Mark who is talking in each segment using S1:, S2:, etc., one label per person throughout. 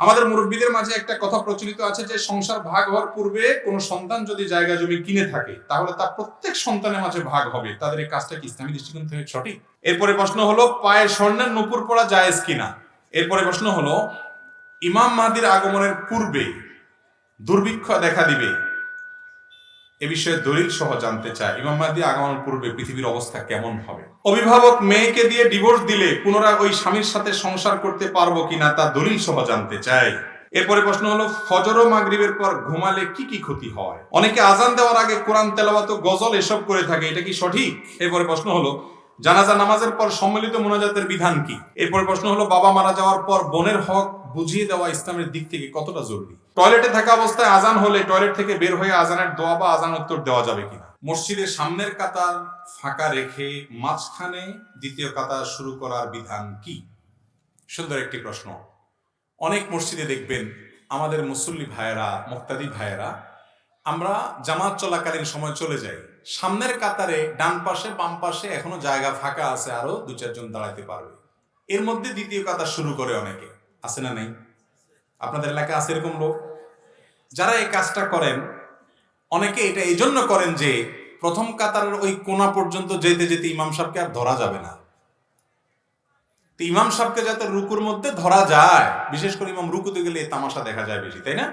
S1: আমাদের মুরব্বীদের মাঝে একটা কথা প্রচলিত আছে যে সংসার ভাগ হওয়ার পূর্বে কোনো সন্তান যদি জায়গা জমি কিনে থাকে তাহলে তার প্রত্যেক সন্তানের মাঝে ভাগ হবে। তাদের এই কাজটা কি ইসলামী দৃষ্টিকোণ থেকে সঠিক? এরপরে প্রশ্ন হলো পায়ে স্বর্ণের নূপুর পরা জায়েজ কিনা। এরপরে প্রশ্ন হলো ইমাম মাহদীর আগমনের পূর্বে দুর্ভিক্ষ দেখা দিবে, এ বিষয়ে দলিল সহ জানতে চায়। ইমাম মাহদী আগমনের পূর্বে পৃথিবীর অবস্থা কেমন হবে? অভিভাবক মেয়েকে দিয়ে ডিভোর্স দিলে পুনরায় ওই স্বামীর সাথে সংসার করতে পারবো কিনা তা দলিল সহ জানতে চাই। এরপরে প্রশ্ন হলো ফজর ও মাগরিবের পর ঘুমালে কি কি ক্ষতি হয়? অনেকে আজান দেওয়ার আগে কোরআন তেলাওয়াত ও গজল এসব করে থাকে, এটা কি সঠিক? এরপরে প্রশ্ন হলো জানাজা নামাজের পর সম্মিলিত মোনাজাতের বিধান কি? এরপরে প্রশ্ন হলো বাবা মারা যাওয়ার পর বোনের হক বুঝিয়ে দেওয়া ইসলামের দিক থেকে কতটা জরুরি? টয়লেটে থাকা অবস্থায় আজান হলে টয়লেট থেকে বের হয়ে আজানের দোয়া বা আজান উত্তর দেওয়া যাবে কিনা? মসজিদের সামনের কাতার ফাঁকা রেখে মাঝখানে দ্বিতীয় কাতার শুরু করার বিধান কি? সুন্দর একটি প্রশ্ন। অনেক মসজিদে দেখবেন আমাদের মুসল্লি ভাইয়েরা, মুক্তাদি ভাইয়েরা, আমরা জামাত চলাকালীন সময় চলে যাই, সামনের কাতারে ডান পাশে বাম পাশে এখনো জায়গা ফাঁকা আছে, আরো 2-4 জন দাঁড়াইতে পারবে, এর মধ্যে দ্বিতীয় কাতার শুরু করে অনেকে। আছে না নাই? আপনাদের এলাকায় আছে এরকম লোক? যারা এই কাজটা করেন অনেকে এটা এই জন্য করেন যে প্রথম কাতারের ওই কোনা পর্যন্ত যেতে যেতে ইমাম সাহেবকে আর ধরা যাবে না। ইমাম সাহেবকে যাতে রুকুর মধ্যে ধরা যায়, বিশেষ করে ইমাম রুকুতে গেলে তামাশা দেখা যায় বেশি, তাই না?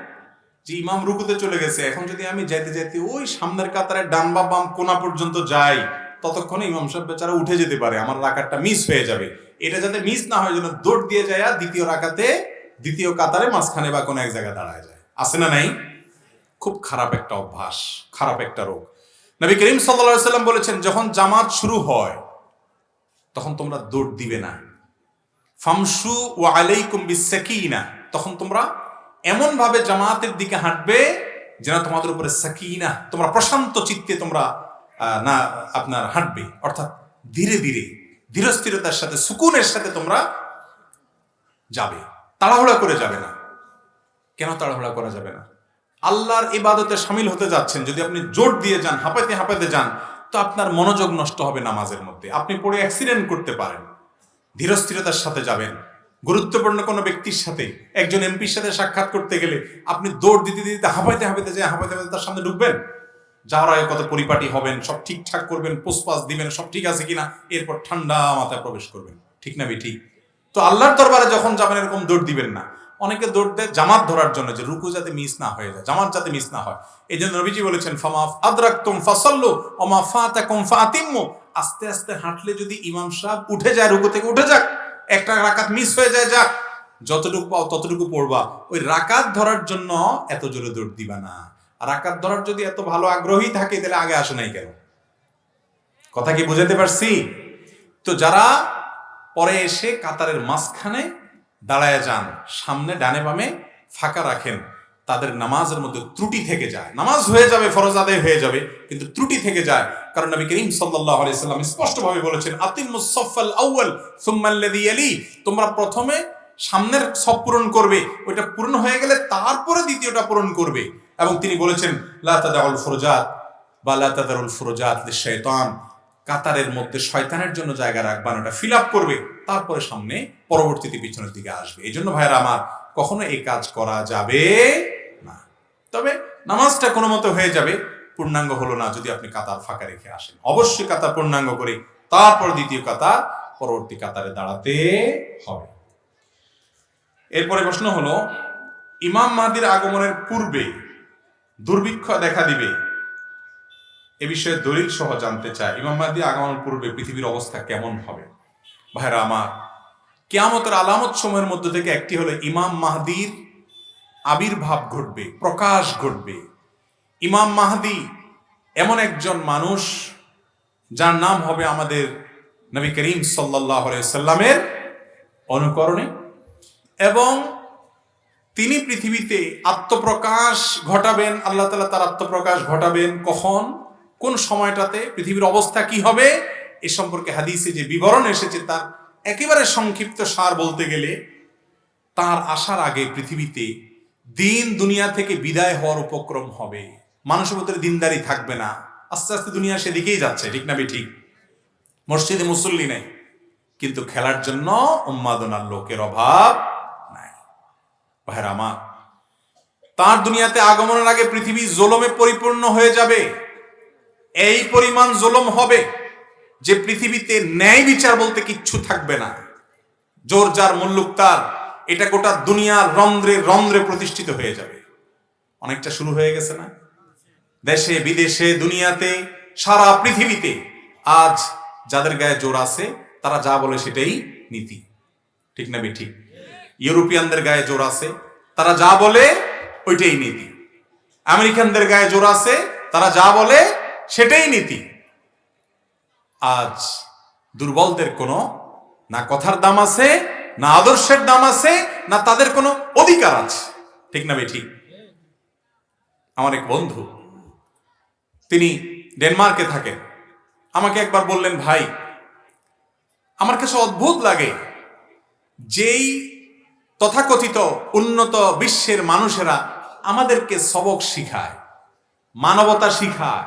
S1: যে ইমাম রুকুতে চলে গেছে, এখন যদি আমি যেতে যেতে ওই সামনের কাতারের ডান বা বাম কোনা পর্যন্ত যাই, ততক্ষণে ইমাম সাহেব বেচারা উঠে যেতে পারে, আমার রাকাতটা মিস হয়ে যাবে। এটা যাতে মিস না হয় জন্য দৌড় দিয়ে যায় আর দ্বিতীয় রাকাতে দ্বিতীয় কাতারে মাঝখানে বা কোনো এক জায়গায় দাঁড়ায় যায়। আছে না নাই? খুব খারাপ একটা অভ্যাস, খারাপ একটা রোগ। নবী করিম সাল্লাল্লাহু আলাইহি সাল্লাম বলেছেন, যখন জামাত শুরু হয় তখন তোমরা দৌড় দিবে না। ফামশু ওয়া আলাইকুম বিসাকিনা, তখন তোমরা এমন ভাবে জামাতের দিকে হাঁটবে যেন তোমাদের উপরে সাকিনা, তোমরা প্রশান্ত চিত্তে তোমরা না আপনার হাঁটবে, অর্থাৎ ধীরে ধীরে ধীরস্থিরতার সাথে সুকুনের সাথে তোমরা যাবে, তাড়াহুড়া করে যাবে না। কেন তাড়াহুড়া করা যাবে না? আল্লাহর ইবাদতে শামিল হতে যাচ্ছেন, যদি আপনি জোর দিয়ে যান, হাঁপাইতে হাঁপাইতে যান, তো আপনার মনোযোগ নষ্ট হবে নামাজের মধ্যে, আপনি পড়ে অ্যাক্সিডেন্ট করতে পারেন। ধীরস্থিরতার সাথে যাবেন। গুরুত্বপূর্ণ কোনো ব্যক্তির সাথে, একজন এমপির সাথে সাক্ষাৎ করতে গেলে আপনি দৌড় দিতে দিতে হাঁপাইতে হাঁপাইতে যায়, হাঁপাইতে হাঁপাইতে তার সামনে ঢুকবেন, যাওয়ার আগে কত পরিপাটি হবেন, সব ঠিকঠাক করবেন, পোস্টপাস দিবেন, সব ঠিক আছে কিনা, এরপর ঠান্ডা মাথায় প্রবেশ করবেন। ঠিক না ঠিক? তো আল্লাহর দরবারে যখন যাবেন এরকম দৌড় দিবেন না। অনেকে দৌড় দেয় জামাত ধরার জন্য, যে রুকু যাতে মিস না হয়ে যায়, জামাত যাতে মিস না হয়। এই জন্য নবীজি বলেছেন, ফামা আদরাকতুম ফাসাল্লু ওয়া মা ফাতাকুম ফাতিম্মু, আস্তে আস্তে হাঁটলে যদি ইমাম সাহেব উঠে যায়, রুকু থেকে উঠে যাক, একটা রাকাত মিস হয়ে যায়, যাক, যতটুকু পাও ততটুকু পড়বা। ওই রাকাত ধরার জন্য এত জোরে দৌড় দিবা না। রাকাত ধরার যদি এত ভালো আগ্রহী থাকে তাহলে আগে আসো নাই কেন? কথা কি বুঝাতে পারছি? তো যারা পরে এসে কাতারের মাঝখানে দাঁড়ায় যান, সামনে ডানে বামে ফাঁকা রাখেন, তাদের নামাজের মধ্যে ত্রুটি থেকে যায়। নামাজ হয়ে যাবে, ফরজ আদায় হয়ে যাবে, কিন্তু ত্রুটি থেকে যায়। কারণ নবী করিম সাল্লাল্লাহু আলাইহি সাল্লাম স্পষ্টভাবে বলেছেন, আতিম্মুস সাফফাল আউয়াল সুম্মা আল্লাযী ইয়ালি, তোমরা প্রথমে সামনের সফ পূরণ করবে, ওইটা পূর্ণ হয়ে গেলে তারপরে দ্বিতীয়টা পূরণ করবে। এবং তিনি বলেছেন, লা তাদাউল ফুরজাত বা লা তাদারুল ফুরজাত লিশ-শাইতান, কাতারের মধ্যে শয়তানের জন্য জায়গা রাখবা না, ওটা ফিল আপ করবে, তারপরে সামনে পরবর্তীতে পিছনের দিকে আসবে। এই জন্য ভাইয়েরা আমার, কখনো এই কাজ করা যাবে না। তবে নামাজটা কোনো মতো হয়ে যাবে, পূর্ণাঙ্গ হলো না যদি আপনি কাতার ফাঁকা রেখে আসেন। অবশ্যই কাতার পূর্ণাঙ্গ করে তারপর দ্বিতীয় কাতার পরবর্তী কাতারে দাঁড়াতে হবে। এরপরে প্রশ্ন হলো, ইমাম মাহদীর আগমনের পূর্বে দুর্ভিক্ষ দেখা দিবে, এ বিষয়ে দলিল সহ জানতে চায়। ইমাম মাহদী আগমনের পূর্বে পৃথিবীর অবস্থা কেমন হবে? ভাইরা আমার, কিয়ামতের আলামত সময়ের মধ্যে থেকে একটি হলো ইমাম মাহদীর আবির্ভাব ঘটবে, প্রকাশ ঘটবে। ইমাম মাহদী এমন একজন মানুষ যার নাম হবে আমাদের নবী করিম সাল্লাল্লাহু আলাইহি সাল্লামের অনুকরণে, এবং তিনি পৃথিবীতে আত্মপ্রকাশ ঘটাবেন। আল্লাহ তাআলা তার আত্মপ্রকাশ ঘটাবেন কখন, কোন সময়টাতে, পৃথিবীর অবস্থা কি হবে, এ সম্পর্কে হাদিসে যে বিবরণ এসেছে তার একেবারে সংক্ষিপ্ত সার বলতে গেলে, তার আসার আগে পৃথিবীতে দিন দুনিয়া থেকে বিদায় হওয়ার উপক্রম হবে, মানুষের ভিতরে দিনদারি থাকবে না। আস্তে আস্তে দুনিয়া সেদিকেই যাচ্ছে, ঠিক না ঠিক? মসজিদে মুসল্লি নেই, কিন্তু খেলার জন্য উন্মাদনার লোকের অভাব নাই। ভাইরা আমার, তার দুনিয়াতে আগমনের আগে পৃথিবী জুলুমে পরিপূর্ণ হয়ে যাবে। এই পরিমাণ জুলুম হবে যে পৃথিবীতে ন্যায় বিচার বলতে কিচ্ছু থাকবে না। জোর যার মুল্লুক তার, এটা গোটা দুনিয়ার রন্ধ্রে রন্ধ্রে প্রতিষ্ঠিত হয়ে যাবে। অনেকটা শুরু হয়ে গেছে না? দেশে বিদেশে দুনিয়াতে সারা পৃথিবীতে আজ যাদের গায়ে জোর আছে তারা যা বলে সেটাই নীতি, ঠিক না ঠিক? ইউরোপিয়ানদের গায়ে জোর আছে, তারা যা বলে ওইটাই নীতি। আমেরিকানদের গায়ে জোর আছে, তারা যা বলে সেটাই নীতি। আজ দুর্বলদের কোনো না কথার দাম আছে, না আদর্শের দাম আছে, না তাদের কোনো অধিকার আছে, ঠিক না ঠিক? আমার এক বন্ধু, তিনি ডেনমার্কে থাকেন, আমাকে একবার বললেন, ভাই আমার কাছে অদ্ভুত লাগে যেই তথাকথিত উন্নত বিশ্বের মানুষেরা আমাদেরকে সবক শিখায়, মানবতা শিখায়,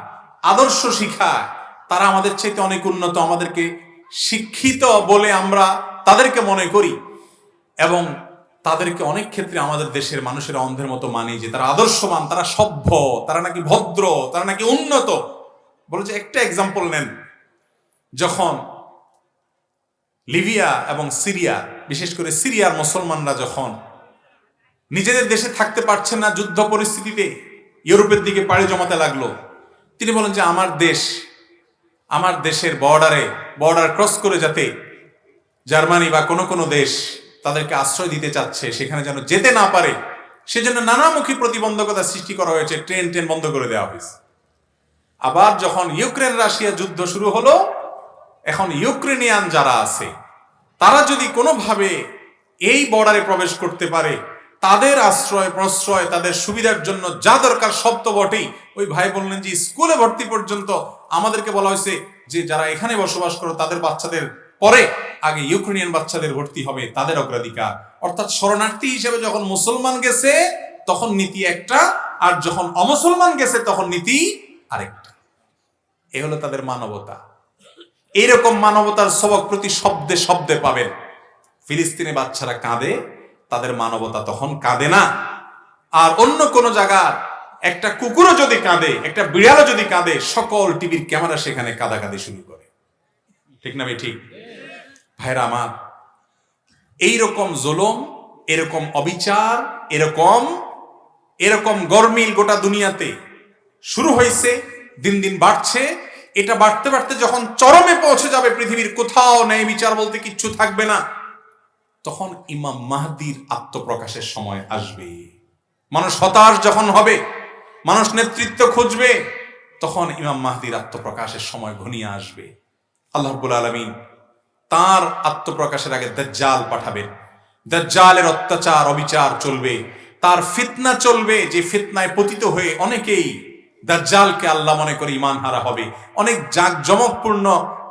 S1: আদর্শ শিখায়, তারা আমাদের চাইতে অনেক উন্নত, আমাদেরকে শিক্ষিত বলে আমরা তাদেরকে মনে করি, এবং তাদেরকে অনেক ক্ষেত্রে আমাদের দেশের মানুষেরা অন্ধের মতো মানে যে তারা আদর্শবান, তারা সভ্য, তারা নাকি ভদ্র, তারা নাকি উন্নত। বলে যে একটা এক্সাম্পল নেন, যখন লিবিয়া এবং সিরিয়া, বিশেষ করে সিরিয়ার মুসলমানরা যখন নিজেদের দেশে থাকতে পারছেন না, যুদ্ধ পরিস্থিতিতে ইউরোপের দিকে পাড়ি জমাতে লাগলো, তিনি বলেন যে আমার দেশের বর্ডার ক্রস করে যাতে জার্মানি বা কোনো দেশ তাদেরকে আশ্রয় দিতে চাচ্ছে, সেখানে যেন যেতে না পারে, সেজন্য নানামুখী প্রতিবন্ধকতা সৃষ্টি করা হয়েছে, ট্রেন বন্ধ করে দেওয়া হয়েছে। আবার যখন ইউক্রেন রাশিয়া যুদ্ধ শুরু হলো, এখন ইউক্রেনিয়ান যারা আছে তারা যদি কোনোভাবে এই বর্ডারে প্রবেশ করতে পারে, তাদের আশ্রয় প্রশ্রয়, তাদের সুবিধার জন্য যা দরকার সব তো বটেই। ওই ভাই বললেন যে স্কুলে ভর্তি পর্যন্ত আমাদেরকে বলা হয়েছে যে যারা এখানে বসবাস করে তাদের বাচ্চাদের পরে আগে ইউক্রেনিয়ান বাচ্চাদের ভর্তি হবে, তাদের অগ্রাধিকার। অর্থাৎ শরণার্থী হিসেবে যখন মুসলমান গেছে তখন নীতি একটা, আর যখন অমুসলমান গেছে তখন নীতি আরেকটা। এ হলো তাদের মানবতা। এইরকম মানবতার সবক প্রতি শব্দে শব্দে পাবেন। ফিলিস্তিনি বাচ্চারা কাঁদে, তাদের মানবতা তখন কাঁদে না। আর অন্য কোন জায়গার একটা কুকুরও যদি কাঁদে, একটা বিড়ালও যদি কাঁদে, সকল টিভির ক্যামেরা সেখানে কাঁদাকাঁদি শুরু করে, ঠিক না ঠিক? ভাইরা আমার, এইরকম জুলুম, এরকম অবিচার, এরকম গরমিল গোটা দুনিয়াতে শুরু হয়েছে, দিন দিন বাড়ছে। এটা বাড়তে বাড়তে যখন চরমে পৌঁছে যাবে, পৃথিবীর কোথাও ন্যায় বিচার বলতে কিচ্ছু থাকবে না, তখন ইমাম মাহদির আত্মপ্রকাশের সময় আসবে। মানুষ হতাশ যখন হবে, মানুষ নেতৃত্ব খুঁজবে, তখন ইমাম মাহদির আত্মপ্রকাশের সময় ঘনিয়ে আসবে। আল্লাহ রাব্বুল আলামিন তার আত্মপ্রকাশের আগে দাজ্জাল পাঠাবেন। দাজ্জালের অত্যাচার অবিচার চলবে, তার ফিতনা চলবে, যে ফিতনায় পতিত হয়ে অনেকেই দাজ্জালকে আল্লাহ মনে করে ঈমান হারা হবে। অনেক জাঁকজমকপূর্ণ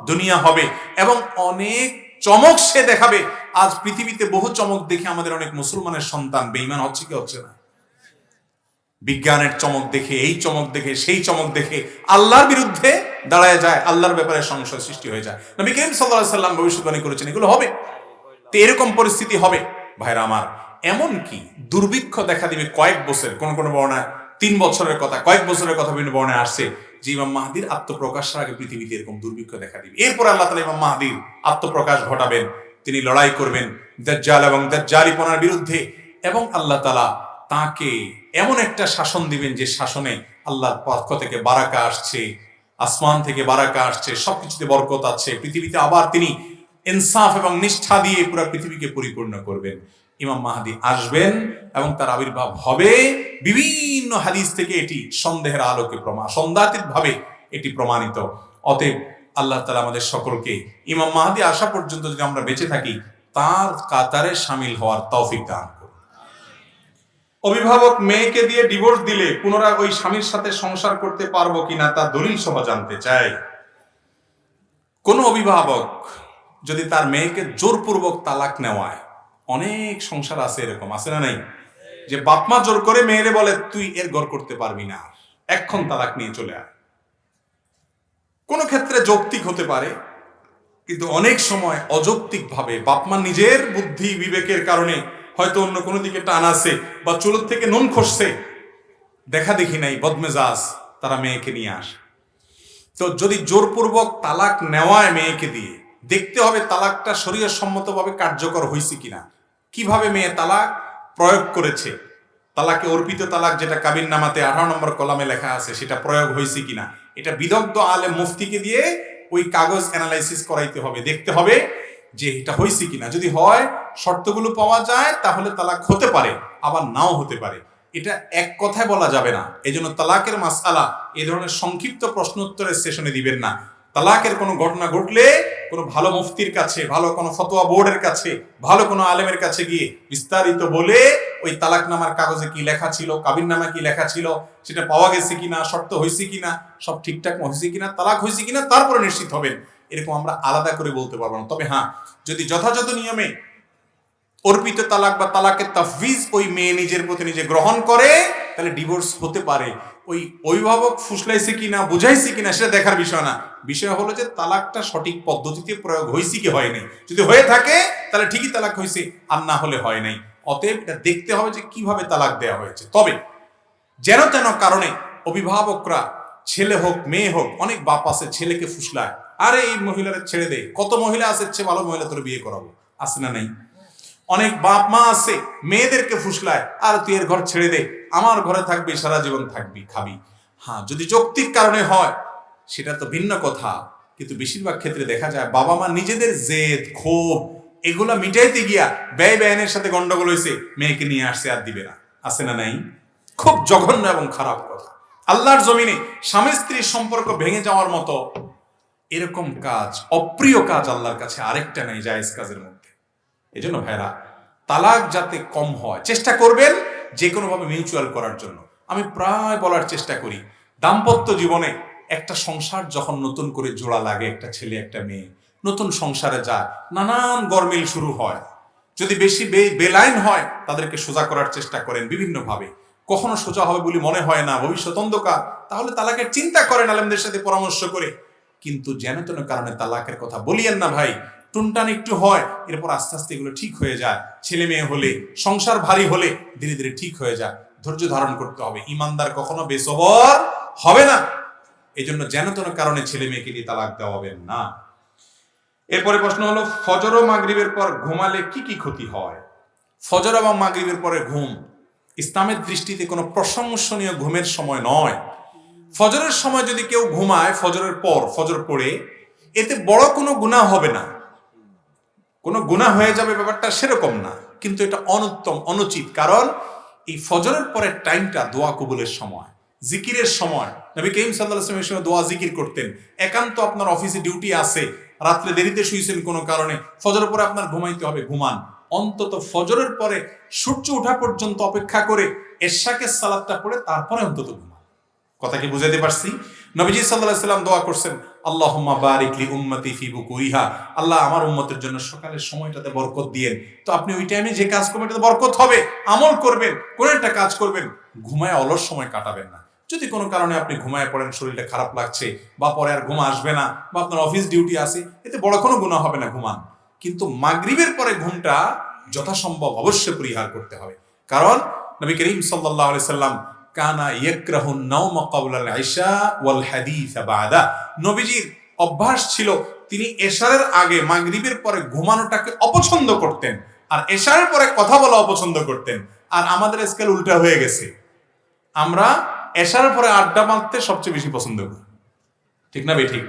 S1: দুনিয়া হবে এবং অনেক চমক সে দেখাবে। আজ পৃথিবীতে বহু চমক দেখে আমাদের অনেক মুসলমানের সন্তান বেঈমান হচ্ছে কি হচ্ছে না? বিজ্ঞানের চমক দেখে, এই চমক দেখে, সেই চমক দেখে আল্লাহর বিরুদ্ধে দাঁড়ায় যায়, আল্লাহর ব্যাপারে সংশয় সৃষ্টি হয়ে যায়। নবী করিম সাল্লাল্লাহু আলাইহি সাল্লাম ভবিষ্যৎবাণী করেছেন এগুলো হবে। তো এরকম পরিস্থিতি হবে ভাইরা আমার। এমন কি দুর্ভিক্ষ দেখা দিবে কয়েক বছর, কোন বর্ণায় 3 বছরের কথা, কয়েক বছরের কথা বিভিন্ন বর্ণায় আসছে যে ইমাম মাহদির আত্মপ্রকাশের আগে পৃথিবীতে এরকম দুর্ভিক্ষ দেখা দিবে। এরপর আল্লাহ তাআলা ইমাম মাহদির আত্মপ্রকাশ ঘটাবেন, তিনি লড়াই করবেন দাজ্জাল এবং দাজ্জালিপনার বিরুদ্ধে, এবং আল্লাহ তাআলা তাকে এমন একটা শাসন দিবেন যে শাসনে আল্লাহর পক্ষ থেকে বারাকা আসছে, আসমান থেকে বারাকা আসছে, সবকিছুতে বরকত আছে। পৃথিবীতে আবার তিনি ইনসাফ এবং নিষ্ঠা দিয়ে পুরো পৃথিবীকে পরিপূর্ণ করবেন। ইমাম মাহদী আসবেন এবং তার আবির্ভাব হবে। বিভিন্ন হাদিস থেকে এটি সন্দেহের আলোকে সন্দেহাতীত ভাবে এটি প্রমাণিত। অতএব আল্লাহ তাআলা আমাদের সকলকে ইমাম মাহদী আসা পর্যন্ত যদি আমরা বেঁচে থাকি, তার কাতারে শামিল হওয়ার তৌফিক দান করুন। অভিভাবক মেয়েকে দিয়ে ডিভোর্স দিলে পুনরায় ওই স্বামীর সাথে সংসার করতে পারবো কিনা তা দলিল সহ জানতে চাই। কোন অভিভাবক যদি তার মেয়েকে জোরপূর্বক তালাক নেওয়ায়, অনেক সংসার আছে এরকম, আছে না নাই, যে বাপমা জোর করে মেয়েরে বলে তুই এর ঘর করতে পারবি না, এখন তালাক নিয়ে চলে আয়। কোন ক্ষেত্রে যৌক্তিক হতে পারে, কিন্তু অনেক সময় অযৌক্তিক ভাবে বাপমা নিজের বুদ্ধি বিবেকের কারণে হয়তো অন্য কোনো দিকে টান আছে, বা চুলোর থেকে নুন খসছে, দেখা দেখি নাই বদমেজাজ, তারা মেয়েকে নিয়ে আসে। তো যদি জোরপূর্বক তালাক নেওয়ায় মেয়েকে দিয়ে, দেখতে হবে তালাকটা শরীয়ত সম্মতভাবে কার্যকর হয়েছে কিনা, কিভাবে মেয়ে তালাক প্রয়োগ করেছে, তালাকে অর্পিত তালাক যেটা কাবিন নামাতে 18 নম্বর কলামে লেখা আছে সেটা প্রয়োগ হয়েছে কিনা, এটা বিদগ্ধ আলেম মুফতিকে দিয়ে ওই কাগজ অ্যানালাইসিস করাইতে হবে, দেখতে হবে যে এটা হয়েছে কিনা। যদি হয়, শর্তগুলো পাওয়া যায়, তাহলে তালাক হতে পারে, আবার নাও হতে পারে। এটা এক কথায় বলা যাবে না। এই জন্য তালাকের মাসআলা এই ধরনের সংক্ষিপ্ত প্রশ্নোত্তরের সেশনে দিবেন না। তালাকের কোনো ঘটনা ঘটলে কোনো ভালো মুফতির কাছে, ভালো কোনো ফতোয়া বোর্ডের কাছে, ভালো কোনো আলেমের কাছে গিয়ে বিস্তারিত বলে ওই তালাকনামার কাগজে কি লেখা ছিল, কাবিননামা কি লেখা ছিল, সেটা পাওয়া গেছে কিনা, শর্ত হয়েছে কিনা, সব ঠিকঠাক হয়েছে কিনা, তালাক হয়েছে কিনা, তারপরে নিশ্চিত হবেন। এরকম আমরা আলাদা করে বলতে পারবো না। তবে হ্যাঁ, যদি যথাযথ নিয়মে অর্পিত তালাক বা তালাকের তাফবিজ ওই মেয়ে নিজের প্রতি নিজে গ্রহণ করে, তাহলে ডিভোর্স হতে পারে। ওই অভিভাবক ফুসলাইছে কিনা, বুঝাইছে কিনা, সেটা দেখার বিষয় না। বিষয় হলো যে তালাকটা সঠিক পদ্ধতিতে প্রয়োগ হয়েছে কি হয় নাই। যদি হয়ে থাকে তাহলে ঠিকই তালাক হয়েছে, আর না হলে হয় নাই। অতএব এটা দেখতে হবে যে কিভাবে তালাক দেওয়া হয়েছে। তবে যেন তেন কারণে অভিভাবকরা, ছেলে হোক মেয়ে হোক, অনেক বাপ আছে ছেলেকে ফুসলায়, আরে এই মহিলার ছেড়ে দে, কত মহিলা আছে, চেয়ে ভালো মহিলা তোর বিয়ে করাবো, আছে না নাই? অনেক বাপ মা আছে মেয়েদেরকে ফুসলায়, আর তুই এর ঘর ছেড়ে দে, আমার ঘরে থাকবি, সারা জীবন থাকবি, খাবি। হ্যাঁ, যদি যৌক্তিক কারণে হয় সেটা তো ভিন্ন কথা। কিন্তু বেশিরভাগ ক্ষেত্রে দেখা যায় বাবা মা নিজেদের জেদ, ক্ষোভ এগুলা মিটাইতে গিয়া ব্যয় ব্যয়নের সাথে গন্ডগোল হয়েছে, মেয়েকে নিয়ে আসছে, আর দিবে না, আছে না নাই? খুব জঘন্য এবং খারাপ কথা। আল্লাহর জমিনে স্বামী স্ত্রীর সম্পর্ক ভেঙে যাওয়ার মতো এরকম কাজ, অপ্রিয় কাজ আল্লাহর কাছে আরেকটা নেই জায়েজ কাজের মধ্যে। এই জন্য ভাইরা, তালাক যাতে কম হয় চেষ্টা করবেন যে কোনোভাবে মিউচুয়াল করার জন্য। আমি প্রায় বলার চেষ্টা করি, দাম্পত্য জীবনে একটা সংসার যখন নতুন করে জোড়া লাগে, একটা ছেলে একটা মেয়ে নতুন সংসারে যায়, নানান গরমিল শুরু হয়। যদি বেশি বেলাইন হয়, তাদেরকে সোজা করার চেষ্টা করেন বিভিন্নভাবে। কখনো সোজা হবে বলে মনে হয় না, ভবিষ্যৎ অন্ধকার, তাহলে তালাকের চিন্তা করেন আলেমদের সাথে পরামর্শ করে। কিন্তু যেন তেন কারণে তালাকের কথা বলিয়েন না ভাই। টুনটান একটু হয়, এরপর আস্তে আস্তে এগুলো ঠিক হয়ে যায়। ছেলে মেয়ে হলে, সংসার ভারী হলে ধীরে ধীরে ঠিক হয়ে যায়। ধৈর্য ধারণ করতে হবে। ইমানদার কখনো বেসবর হবে না। এই জন্য যেন তেন কারণে ছেলে মেয়েকে দিয়ে তালাক দেওয়াবেন না। এরপরে প্রশ্ন হলো, ফজর ও মাগরিবের পর ঘুমালে কি কি ক্ষতি হয়? ফজর এবং মাগরিবের পরে ঘুম ইসলামের দৃষ্টিতে কোনো প্রশংসনীয় ঘুমের সময় নয়। ফজরের সময় যদি কেউ ঘুমায়, ফজরের পর, ফজর পড়ে, এতে বড় কোনো গুনাহ হবে না, কোনো গুনাহ হয়ে যাবে ব্যাপারটা সেরকম না। কিন্তু এটা অনুত্তম, অনুচিত। কারণ এই ফজরের পরের টাইমটা দোয়া কবুলের সময়, জিকিরের সময়। নবী করিম সাল্লাল্লাহু আলাইহি ওয়াসাল্লাম সময় দোয়া জিকির করতেন। একান্ত আপনার অফিসে ডিউটি আছে, রাত্রে দেরিতে শুয়েছেন কোনো কারণে, ফজরের পরে আপনার ঘুমাইতে হবে, ঘুমান। অন্তত ফজরের পরে সূর্য ওঠা পর্যন্ত অপেক্ষা করে এশাকের সালাতটা পড়ে তারপরে অন্তত ঘুমান। কথা কি বুঝাতে পারছি? নবীজি সাল্লাল্লাহু আলাইহি ওয়াসাল্লাম দোয়া করছেন, আল্লাহুম্মা বারিক লি উম্মতি ফি বুকুরিহা, আল্লাহ আমার উম্মতের জন্য সকালের সময়টাতে বরকত দিয়েন। তো আপনি ওই টাইমে যে কাজ করবেন এটাতে বরকত হবে, আমল করবেন, কোন একটা কাজ করবেন, ঘুমায় অলস সময় কাটাবেন না। যদি কোনো কারণে আপনি ঘুমায় পড়েন, শরীরটা খারাপ লাগছে, বা পরে আর ঘুম আসবে না, বা আপনার অফিস ডিউটি আছে, এতে বড় কোনো গুনাহ হবে না, ঘুমান। কিন্তু মাগরিবের পরে ঘুমটা যথাসম্ভব অবশ্যই পরিহার করতে হবে। কারণ নবী করিম সাল্লাল্লাহু আলাইহি সাল্লাম কানা ইয়াকরাহুন নাওমা ক্বাবলাল ইশা ওয়াল হাদিস বাদা, নবীজির অভ্যাস ছিল তিনি এশারের আগে, মাগরিবের পরে ঘুমানোটাকে অপছন্দ করতেন, আর এশারের পরে কথা বলা অপছন্দ করতেন। আর আমাদের স্কেল উল্টা হয়ে গেছে, আমরা এশারের পরে আড্ডা মারতে সবচেয়ে বেশি পছন্দ করি, ঠিক না? ঠিক।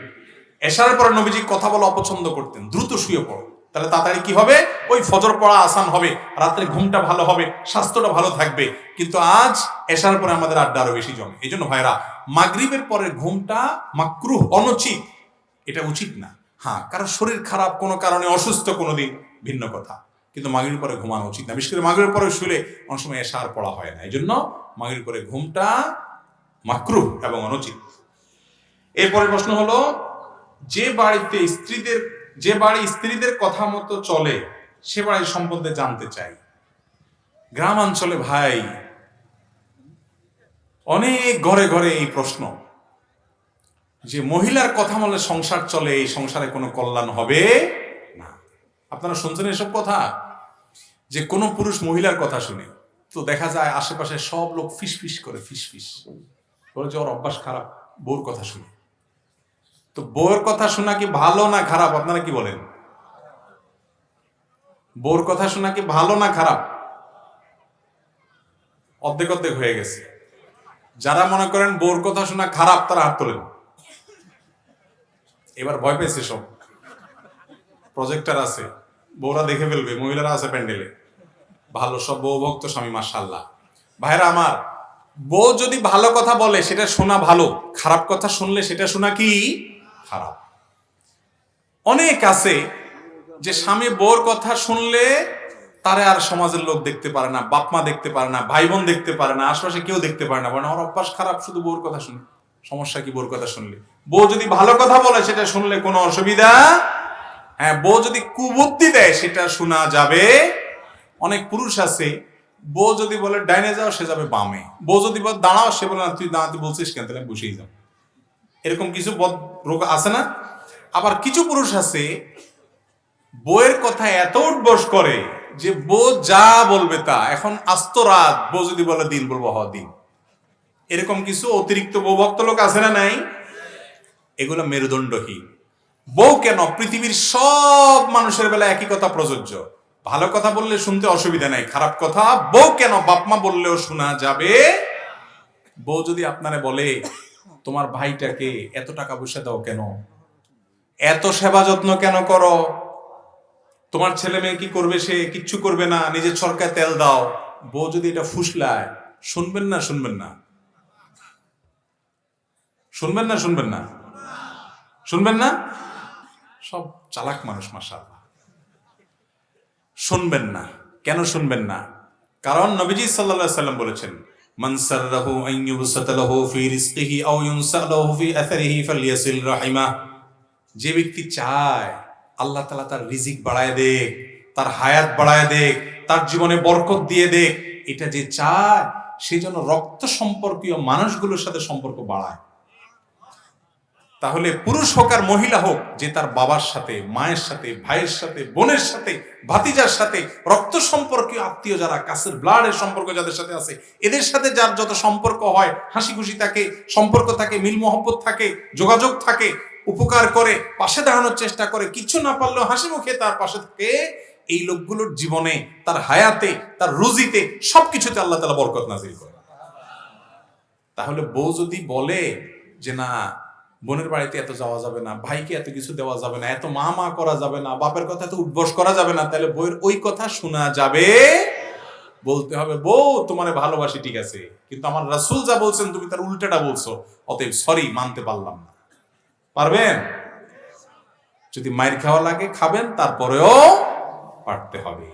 S1: এশারের পরে নবীজি কথা বলা অপছন্দ করতেন, দ্রুত শুয়ে পড়ো, তাহলে তাড়াতাড়ি কি হবে, ওই ফজর পড়া আসান হবে, রাত্রে ঘুমটা ভালো হবে, স্বাস্থ্যটা ভালো থাকবে। কিন্তু আজ এশার পরে আমাদের আড্ডা আরো বেশি জমে। এই জন্য ভাইরা, মাগরিবের পরে ঘুমটা মাকরুহ, অনুচিত, এটা উচিত না। হ্যাঁ, কারণ শরীর খারাপ, কোনো কারণে অসুস্থ কোনোদিন, ভিন্ন কথা। কিন্তু মাগরিবের পরে ঘুমানো উচিত না। বিশেষ করে মাগরিবের পরে শুলে অনেক সময় এশার পড়া হয় না। এই জন্য মাগরিবের পরে ঘুমটা মাকরুহ এবং অনুচিত। এরপরে প্রশ্ন হলো, যে বাড়ি স্ত্রীদের কথা মতো চলে, সে বাড়ির সম্বন্ধে জানতে চাই। গ্রামাঞ্চলে ভাই অনেক ঘরে ঘরে এই প্রশ্ন, যে মহিলার কথা বলে সংসার চলে, এই সংসারে কোনো কল্যাণ হবে না। আপনারা শুনছেন এসব কথা? যে কোনো পুরুষ মহিলার কথা শুনে, তো দেখা যায় আশেপাশে সব লোক ফিস করে ফিস বলে যে ওর অভ্যাস খারাপ বউর কথা শুনে। তো বউর কথা শোনা কি ভালো না খারাপ, আপনারা কি বলেন? বউর কথা শোনা কি ভালো না খারাপ? অর্ধেক অর্ধেক হয়ে গেছে। যারা মনে করেন বউর কথা শোনা খারাপ তারা হাত তোলেন। এবার ভয় পেয়েছে সব, প্রজেক্টর আছে, বউরা দেখে ফেলবে, মহিলারা আছে প্যান্ডেলে, ভালো সব বউ ভক্ত স্বামী মাশাআল্লাহ। ভাইরা আমার, বউ যদি ভালো কথা বলে সেটা শোনা ভালো, খারাপ কথা শুনলে সেটা শোনা কি খারাপ। অনেক আছে যে স্বামী বউর কথা শুনলে তারে আর সমাজের লোক দেখতে পারে না, বাপ মা দেখতে পারে না, ভাই বোন দেখতে পারে না, আশপাশে কেউ দেখতে পারে না, বলে আমার অভ্যাস খারাপ শুধু বউর কথা শুনে। সমস্যা কি বউর কথা শুনলে? বউ যদি ভালো কথা বলে সেটা শুনলে কোনো অসুবিধা, হ্যাঁ, বউ যদি কুবুদ্ধি দেয় সেটা শোনা যাবে। অনেক পুরুষ আছে, বউ যদি বলে ডাইনে যাও সে যাবে বামে, বউ যদি বলে দাঁড়াও সে বলে না তুই দাঁড়াতে বলছিস কেন, তাহলে বসেই যাও। এরকম কিছু রোগ আছে না? আবার কিছু পুরুষ আছে বউয়ের কথা এত উঠবস করে যে বউ যা বলবে তা, এখন আস্ত রাত বউ যদি বলে দিন বলবো হ দিন। এরকম কিছু অতিরিক্ত বউ ভক্ত লোক আছে না নাই? এগুলো মেরুদণ্ডহীন। বউ কেন, পৃথিবীর সব মানুষের বেলা একই কথা প্রযোজ্য। ভালো কথা বললে শুনতে অসুবিধা নাই, খারাপ কথা বউ কেন বাপমা বললেও শোনা যাবে। বউ যদি আপনারে বলে তোমার ভাইটাকে এত টাকা পয়সা দাও কেন, এত সেবা যত্ন কেন করো, তোমার ছেলে মেয়ে কি করবে, সে কিচ্ছু করবে না, নিজের সরকার তেল দাও, বউ যদি এটা ফুসলায়, শুনবেন না শুনবেন না? শুনবেন না শুনবেন না? শুনবেন না? সব চালাক মানুষ মাশাআল্লাহ। শুনবেন না। কেন শুনবেন না? কারণ নবীজি সাল্লাল্লাহু আলাইহি ওয়াসাল্লাম বলেছেন, মান সাররাহু আন ইউবসাতা লাহু ফি রিজকিহি আও ইউনসা লাহু ফি আসারিহি ফালইয়াসিল রাহিমা। যে ব্যক্তি চায় আল্লাহ তাআলা তার রিজিক বাড়ায় দেখ, তার হায়াত বাড়ায় দেখ, তার জীবনে বরকত দিয়ে দেখ, এটা যে চায় সে যেন রক্ত সম্পর্কীয় মানুষগুলোর সাথে সম্পর্ক বাড়ায়। তাহলে পুরুষ হোক আর মহিলা হোক, যে তার বাবার সাথে, মায়ের সাথে, ভাইয়ের সাথে, বোনের সাথে, ভাতিজার সাথে, রক্ত সম্পর্কীয় আত্মীয় যারা কাছের ব্লাডের সম্পর্ক যাদের সাথে আছে, এদের সাথে যার যত সম্পর্ক হয়, হাসি খুশি থাকে, সম্পর্ক থাকে, মিল মহব্বত থাকে, যোগাযোগ থাকে, উপকার করে, পাশে দাঁড়ানোর চেষ্টা করে, কিছু না পারলেও হাসি মুখে তার পাশে থাকে, এই লোকগুলোর জীবনে, তার হায়াতে, তার রুজিতে, সবকিছুতে আল্লাহ তাআলা বরকত নাজিল করে। তাহলে বউ যদি বলে যে না বোনের বাড়িতে এত যাওয়া যাবে না, ভাইকে এত কিছু দেওয়া যাবে না, এত মা করা যাবে না, বাপের কথা এত উঠবস করা যাবে না, তাহলে বউয়ের ওই কথা শোনা যাবে। বলতে হবে বউ তোমারে ভালোবাসি ঠিক আছে, কিন্তু আমার রাসূল যা বলছেন তুমি তার উল্টাটা বলছো, অতএব সরি মানতে পারলাম না। পারবেন? যদি মাইর খাওয়া লাগে খাবেন, তারপরেও পারতে হবে।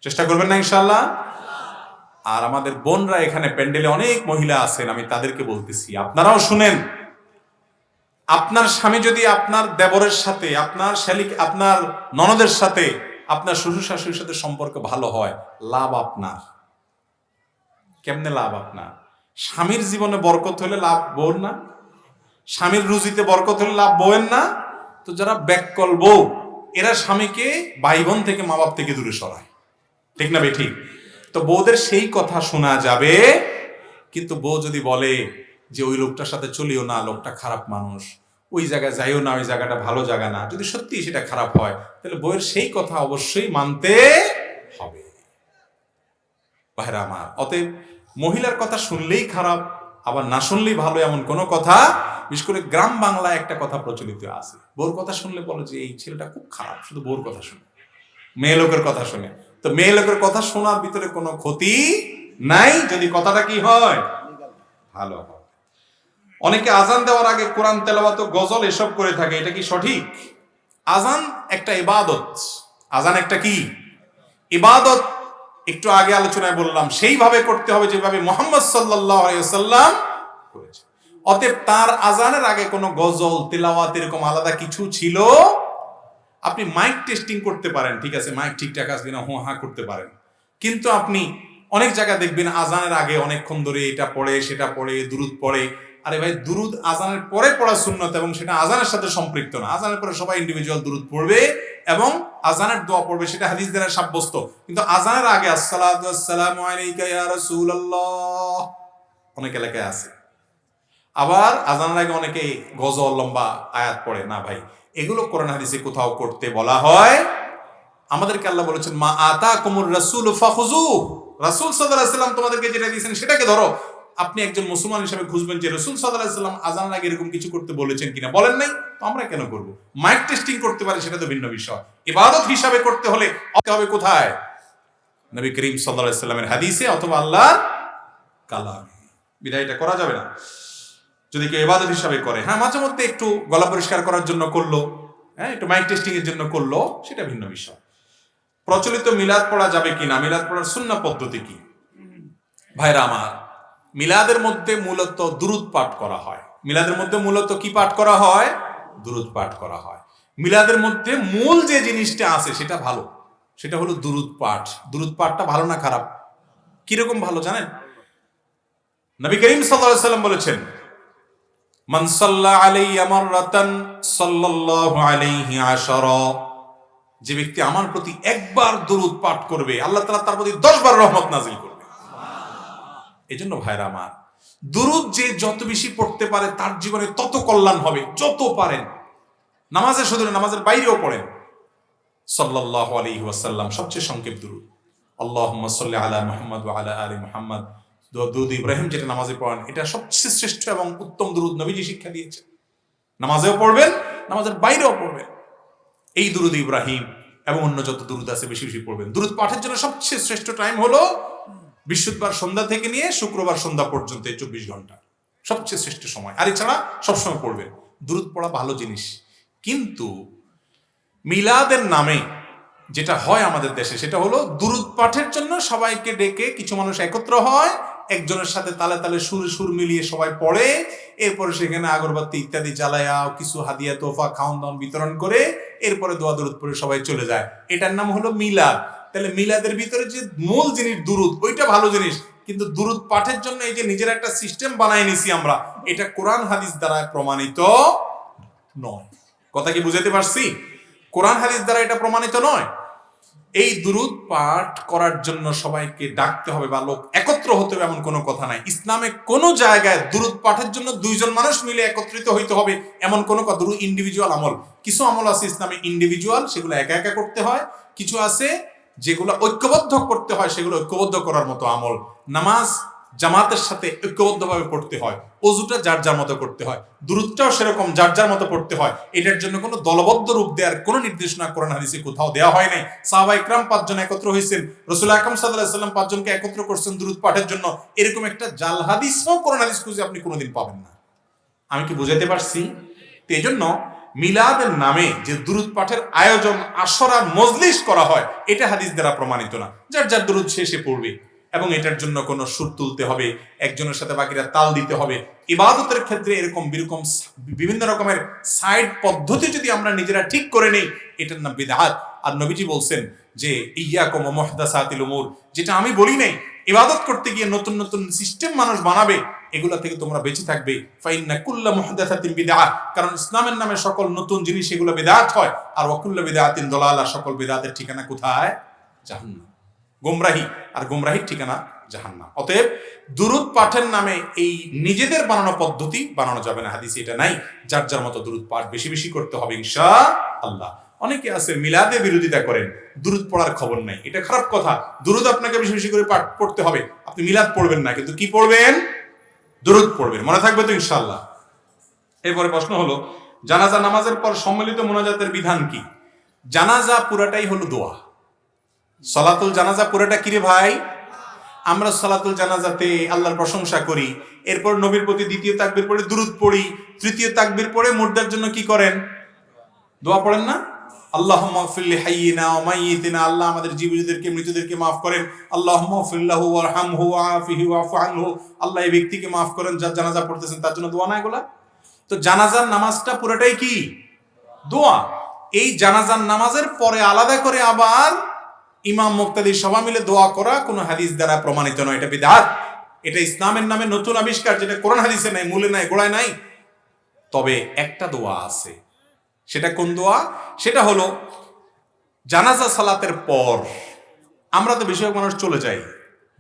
S1: চেষ্টা করবেন না ইনশাআল্লাহ? আর আমাদের বোনরা এখানে প্যান্ডেলে অনেক মহিলা আছেন, আমি তাদেরকে বলতেছি আপনারাও শুনেন। আপনার স্বামী যদি আপনার দেবরের সাথে, আপনার শালিক, আপনার ননদের সাথে, আপনার শ্বশুর শাশুড়ির সাথে সম্পর্ক ভালো হয়, লাভ আপনার। কেমনে লাভ আপনার? স্বামীর জীবনে বরকত হলে লাভ বউর না? স্বামীর রুজিতে বরকত হলে লাভ বউয়ের না? তো যারা ব্যাককল বউ, এরা স্বামীকে ভাই বোন থেকে, মা বাপ থেকে দূরে সরায়, ঠিক না বেঠিক? তো বউদের সেই কথা শোনা যাবে। কিন্তু বউ যদি বলে যে ওই লোকটার সাথে চলিও না, লোকটা খারাপ মানুষ, ওই জায়গায় যাইও না, ওই জায়গাটা ভালো জায়গা না, যদি সত্যি সেটা খারাপ হয়, তাহলে বউয়ের সেই কথা অবশ্যই মানতে হবে। ভাইরা আমার, অতএব মহিলার কথা শুনলেই খারাপ, আবার না শুনলেই ভালো এমন কোনো কথা, বিশেষ করে গ্রাম বাংলায় একটা কথা প্রচলিত আছে, বউর কথা শুনলে বলে যে এই ছেলেটা খুব খারাপ, শুধু বউর কথা শুনে, মেয়ে লোকের কথা শুনে। তো মেয়ে লোকের কথা শোনার ভিতরে কোনো ক্ষতি নাই, যদি কথাটা কি হয়, ভালো হয়। অনেকে আজান দেওয়ার আগে কোরআন তেলাওয়াত, গজল এসব করে থাকে, এটা কি সঠিক? আজান একটা ইবাদত। আজান একটা কি ইবাদত? একটু আগে আলোচনায় বললাম, সেইভাবে করতে হবে যেভাবে মুহাম্মদ সাল্লাল্লাহু আলাইহি ওয়াসাল্লাম করেছে। অতএব তার আজানের আগে কোনো গজল তেলাওয়াত এরকম আলাদা কিছু ছিল? আপনি মাইক টেস্টিং করতে পারেন, ঠিক আছে, মাইক ঠিকঠাক আছে কিনা হো হা করতে পারেন, কিন্তু আপনি অনেক জায়গায় দেখবেন আজানের আগে অনেকক্ষণ ধরে এটা পড়ে সেটা পড়ে, দুরুদ পড়ে। আরে ভাই, দুরুদ আজানের পরে পড়া সুন্নত এবং সেটা আজানের সাথে সম্পৃক্ত না। আজানের পরে সবাই ইন্ডিভিজুয়াল দুরুদ পড়বে এবং আজানের দোয়া পড়বে, সেটা হাদিস দ্বারা সাব্যস্ত। কিন্তু আজানের আগে আসসালাতু ওয়াসসালামু আলাইকা ইয়া রাসূলুল্লাহ অনেক এলাকায় আছে। আবার আজানের আগে অনেকে গজল লম্বা আয়াত পড়ে না ভাই, এগুলো কোরআন হাদিসে কোথাও করতে বলা হয়? আমাদেরকে আল্লাহ বলেছেন মা আতাকুমুর রাসূলু ফাখুযুহু, রাসূল সাল্লাল্লাহু আলাইহি ওয়াসাল্লাম তোমাদেরকে যেটা দিয়েছেন সেটাকে ধরো। আপনি একজন মুসলমান হিসেবে খুঁজবেন যে রাসূল সাল্লাল্লাহু আলাইহি ওয়াসাল্লাম আজানের আগে এরকম কিছু করতে বলেছেন কিনা, বলেন নাই তো আমরা কেন করব? মাইক টেস্টিং করতে পারে সেটা তো ভিন্ন বিষয়। ইবাদত হিসাবে করতে হলে হবে কোথায়? নবী করিম সাল্লাল্লাহু আলাইহি ওয়াসাল্লামের হাদিসে অথবা আল্লাহর কালামে। বিদায় এটা করা যাবে না যদি কেউ ইবাদত হিসাবে করে। হ্যাঁ, মাঝে মধ্যে একটু গলা পরিষ্কার করার জন্য করলো, হ্যাঁ একটু মাইক টেস্টিং এর জন্য করলো, সেটা ভিন্ন বিষয়। প্রচলিত মিলাদ পড়া যাবে কিনা, মিলাদ পড়ার সুন্নাহ পদ্ধতি কি? ভাইরা আমার, মিলাদের মধ্যে মূলত দুরূদ পাঠ করা হয়। মিলাদের মধ্যে মূলত কি পাঠ করা হয়? দুরূদ পাঠ করা হয়। মিলাদের মধ্যে মূল যে জিনিসটা আছে সেটা ভালো, সেটা হলো দুরূদ পাঠ। দুরূদ পাঠটা ভালো না খারাপ? কিরকম ভালো জানেন? নবী করিম সাল্লাল্লাহু আলাইহি ওয়াসাল্লাম বলেছেন মান সাল্লা আলাইয়া মাররাতান সাল্লাল্লাহু আলাইহি আশারা, যে ব্যক্তি আমার প্রতি একবার দুরূদ পাঠ করবে আল্লাহ তাআলা তার প্রতি 10 বার রহমত নাযিল করবে। এজন্য ভাইরা আমার, দুরূদ যে যত বেশি পড়তে পারে তার জীবনে তত কল্যাণ হবে। যত পারেন নামাজে, শুধু নামাজের বাইরেও পড়েন। সাল্লাল্লাহু আলাইহি ওয়াসাল্লাম সবচেয়ে সংক্ষেপ দুরূদ, আল্লাহুম্মা সাল্লি আলা মুহাম্মাদ ওয়া আলা আলি মুহাম্মাদ, দুরূদ ইব্রাহিম যেটা নামাজে পড়েন, এটা সবচেয়ে শ্রেষ্ঠ এবং উত্তম দুরূদ নবীজি শিক্ষা দিয়েছেন। নামাজেও পড়বেন, নামাজের বাইরেও পড়বেন এই দুরূদ ইব্রাহিম, এবং অন্য যত দুরূদ আছে বেশি বেশি পড়বেন। দুরূদ পাঠের জন্য সবচেয়ে শ্রেষ্ঠ টাইম হলো বৃহস্পতিবার সন্ধ্যা থেকে নিয়ে শুক্রবার সন্ধ্যা পর্যন্ত, 24 ঘন্টা সবচেয়ে শ্রেষ্ঠ সময়। আর এছাড়া সবসময় পড়বেন। দুরূদ পড়া ভালো জিনিস, কিন্তু মিলাদের নামে যেটা হয় আমাদের দেশে সেটা হলো দুরূদ পাঠের জন্য সবাইকে ডেকে কিছু মানুষ একত্র হয়, একজনের সাথে তালে তালে সুর সুর মিলিয়ে সবাই পড়ে, এরপরে সেখানে আগরবাতি ইত্যাদি জ্বালায়া কিছু হাদিয়া তোফা খাওয়ান দাওয়ান বিতরণ করে এরপরে দোয়া দুরূদ পড়ে সবাই চলে যায়। এটার নাম হলো মিলাদ। তাহলে মিলাদের ভিতরে যে মূল জিনিস দুরূদ, ওইটা ভালো জিনিস, কিন্তু দুরূদ পাঠের জন্য এই যে নিজের একটা সিস্টেম বানাই নিছি আমরা, এটা কোরআন হাদিস দ্বারা প্রমাণিত নয়। কথা কি বুঝাতে পারছি? কোরআন হাদিস দ্বারা এটা প্রমাণিত নয়। এই দুরূদ পাঠ করার জন্য সবাইকে ডাকতে হবে বা লোক একত্র হতে হবে এমন কোনো কথা নাই। ইসলামে কোনো জায়গায় দুরূদ পাঠের জন্য 2 জন মানুষ মিলে একত্রিত হইতে হবে এমন কোনো কথা। দুরূদ ইন্ডিভিজুয়াল আমল। কিছু আমল আছে ইসলামে ইন্ডিভিজুয়াল, সেগুলো একা একা করতে হয়। কিছু আছে যেগুলো ঐক্যবদ্ধ করতে হয়, সেগুলো ঐক্যবদ্ধ করার মতো আমল। নামাজ জামাতের সাথে ঐক্যবদ্ধভাবে পড়তে হয়, ওযুটা যার যার মতো করতে হয়, দুরূদটাও সেরকম যার যার মতো পড়তে হয়। এটার জন্য কোনো দলবদ্ধ রূপ দেওয়ার কোনো নির্দেশনা কোরআন হাদিসে কোথাও দেওয়া হয় নাই। সাহাবা ইকরাম 5 জন একত্র হয়েছেন, রাসূল আকরাম সাল্লাল্লাহু আলাইহি ওয়াসাল্লাম 5 জনকে একত্র করছেন দুরূদ পাঠের জন্য। এরকম একটা জাল হাদিসও কোরআন হাদিস খুঁজে আপনি কোনোদিন পাবেন না। আমি কি বুঝাতে পারছি? তো এই জন্য মিলাদের নামে যে দুরূদ পাঠের আয়োজন, আশরা, মজলিস করা হয়, এটা হাদিস দ্বারা প্রমাণিত না। যার যার দুরূদ শেষে পড়বে, এবং এটার জন্য কোনো সুর তুলতে হবে, একজনের সাথে বাকিরা তাল দিতে হবে। ইবাদতের ক্ষেত্রে এরকম বিভিন্ন রকমের সাইড পদ্ধতি যদি আমরা নিজেরা ঠিক করে নেই, এটার নাম বিদআত। আর নবীজি বলছেন যে ইয়াকুম ওয়া মুহদাসাতিল উমুর, যেটা আমি বলি নাই, ইবাদত করতে গিয়ে নতুন নতুন সিস্টেম মানুষ বানাবে, এগুলা থেকে তোমরা বেঁচে থাকবে। ফাইন্না কুল্লা মুহদাসাতিন বিদআহ, কারণ ইসলামের নামে সকল নতুন জিনিস এগুলো বিদআত হয়। আর ওয়া কুল্লা বিদআতিন দালালাহ, সকল বিদআতের ঠিকানা কোথায়? জাহান্নাম। গোমরাহি, আর গোমরাহির ঠিকানা জাহান্নাম। অতএব দুরূদ পাঠের নামে এই নিজেদের বানানো পদ্ধতি বানানো যাবে না, হাদিসে এটা নাই। যার যার মতো দুরূদ পাঠ বেশি বেশি করতে হবে ইনশাআল্লাহ। অনেকে আছে মিলাদে বিরোধিতা করেন, দুরূদ পড়ার খবর নাই, এটা খারাপ কথা। দুরূদ আপনাকে বেশি বেশি করে পাঠ পড়তে হবে। আপনি মিলাদ পড়বেন না, কিন্তু কি পড়বেন? দুরূদ পড়বেন। মনে থাকবে তো ইনশাআল্লাহ? এরপরে প্রশ্ন হলো, জানাজা নামাজের পর সম্মিলিত মুনাজাতের বিধান কি? জানাজা পুরাটাই হলো দোয়া। সালাতুল জানাজা পুরোটা কি রে ভাই? আমরা সালাতুল জানাজাতে আল্লাহর প্রশংসা করি, এরপর নবীর প্রতি দ্বিতীয় তাকবীর পড়ে দুরূদ পড়ি, তৃতীয় তাকবীর পড়ে মুর্দার জন্য কি করেন? দোয়া পড়েন না? আল্লাহুম্মা গফির লি হাইয়িনা ওয়া মাইয়িতিনা, আল্লাহ আমাদের জীবিতদেরকে মৃতদেরকে মাফ করেন। আল্লাহুম্মা গফির লাহু ওয়ারহামহু ওয়াআফিহি ওয়াফু আনহু, আল্লাহ এই ব্যক্তিকে মাফ করেন যার জানাজা পড়তেছেন, তার জন্য দোয়া না এগুলা? তো জানাজার নামাজটা পুরোটাই কি? দোয়া। এই জানাজার নামাজের পরে আলাদা করে আবার ইমাম মুক্তাদি সবাই মিলে দোয়া করা কোনো হাদিস দ্বারা প্রমাণিত নয়, এটা বিদআত। এটা ইসলামের নামে নতুন আবিষ্কার, যেটা কোরআন হাদিসে নাই, মূলে নাই, গোড়ায় নাই। তবে একটা দোয়া আছে, সেটা কোন দোয়া? সেটা হলো জানাজা সালাতের পর আমরা তো বেশিরভাগ মানুষ চলে যাই,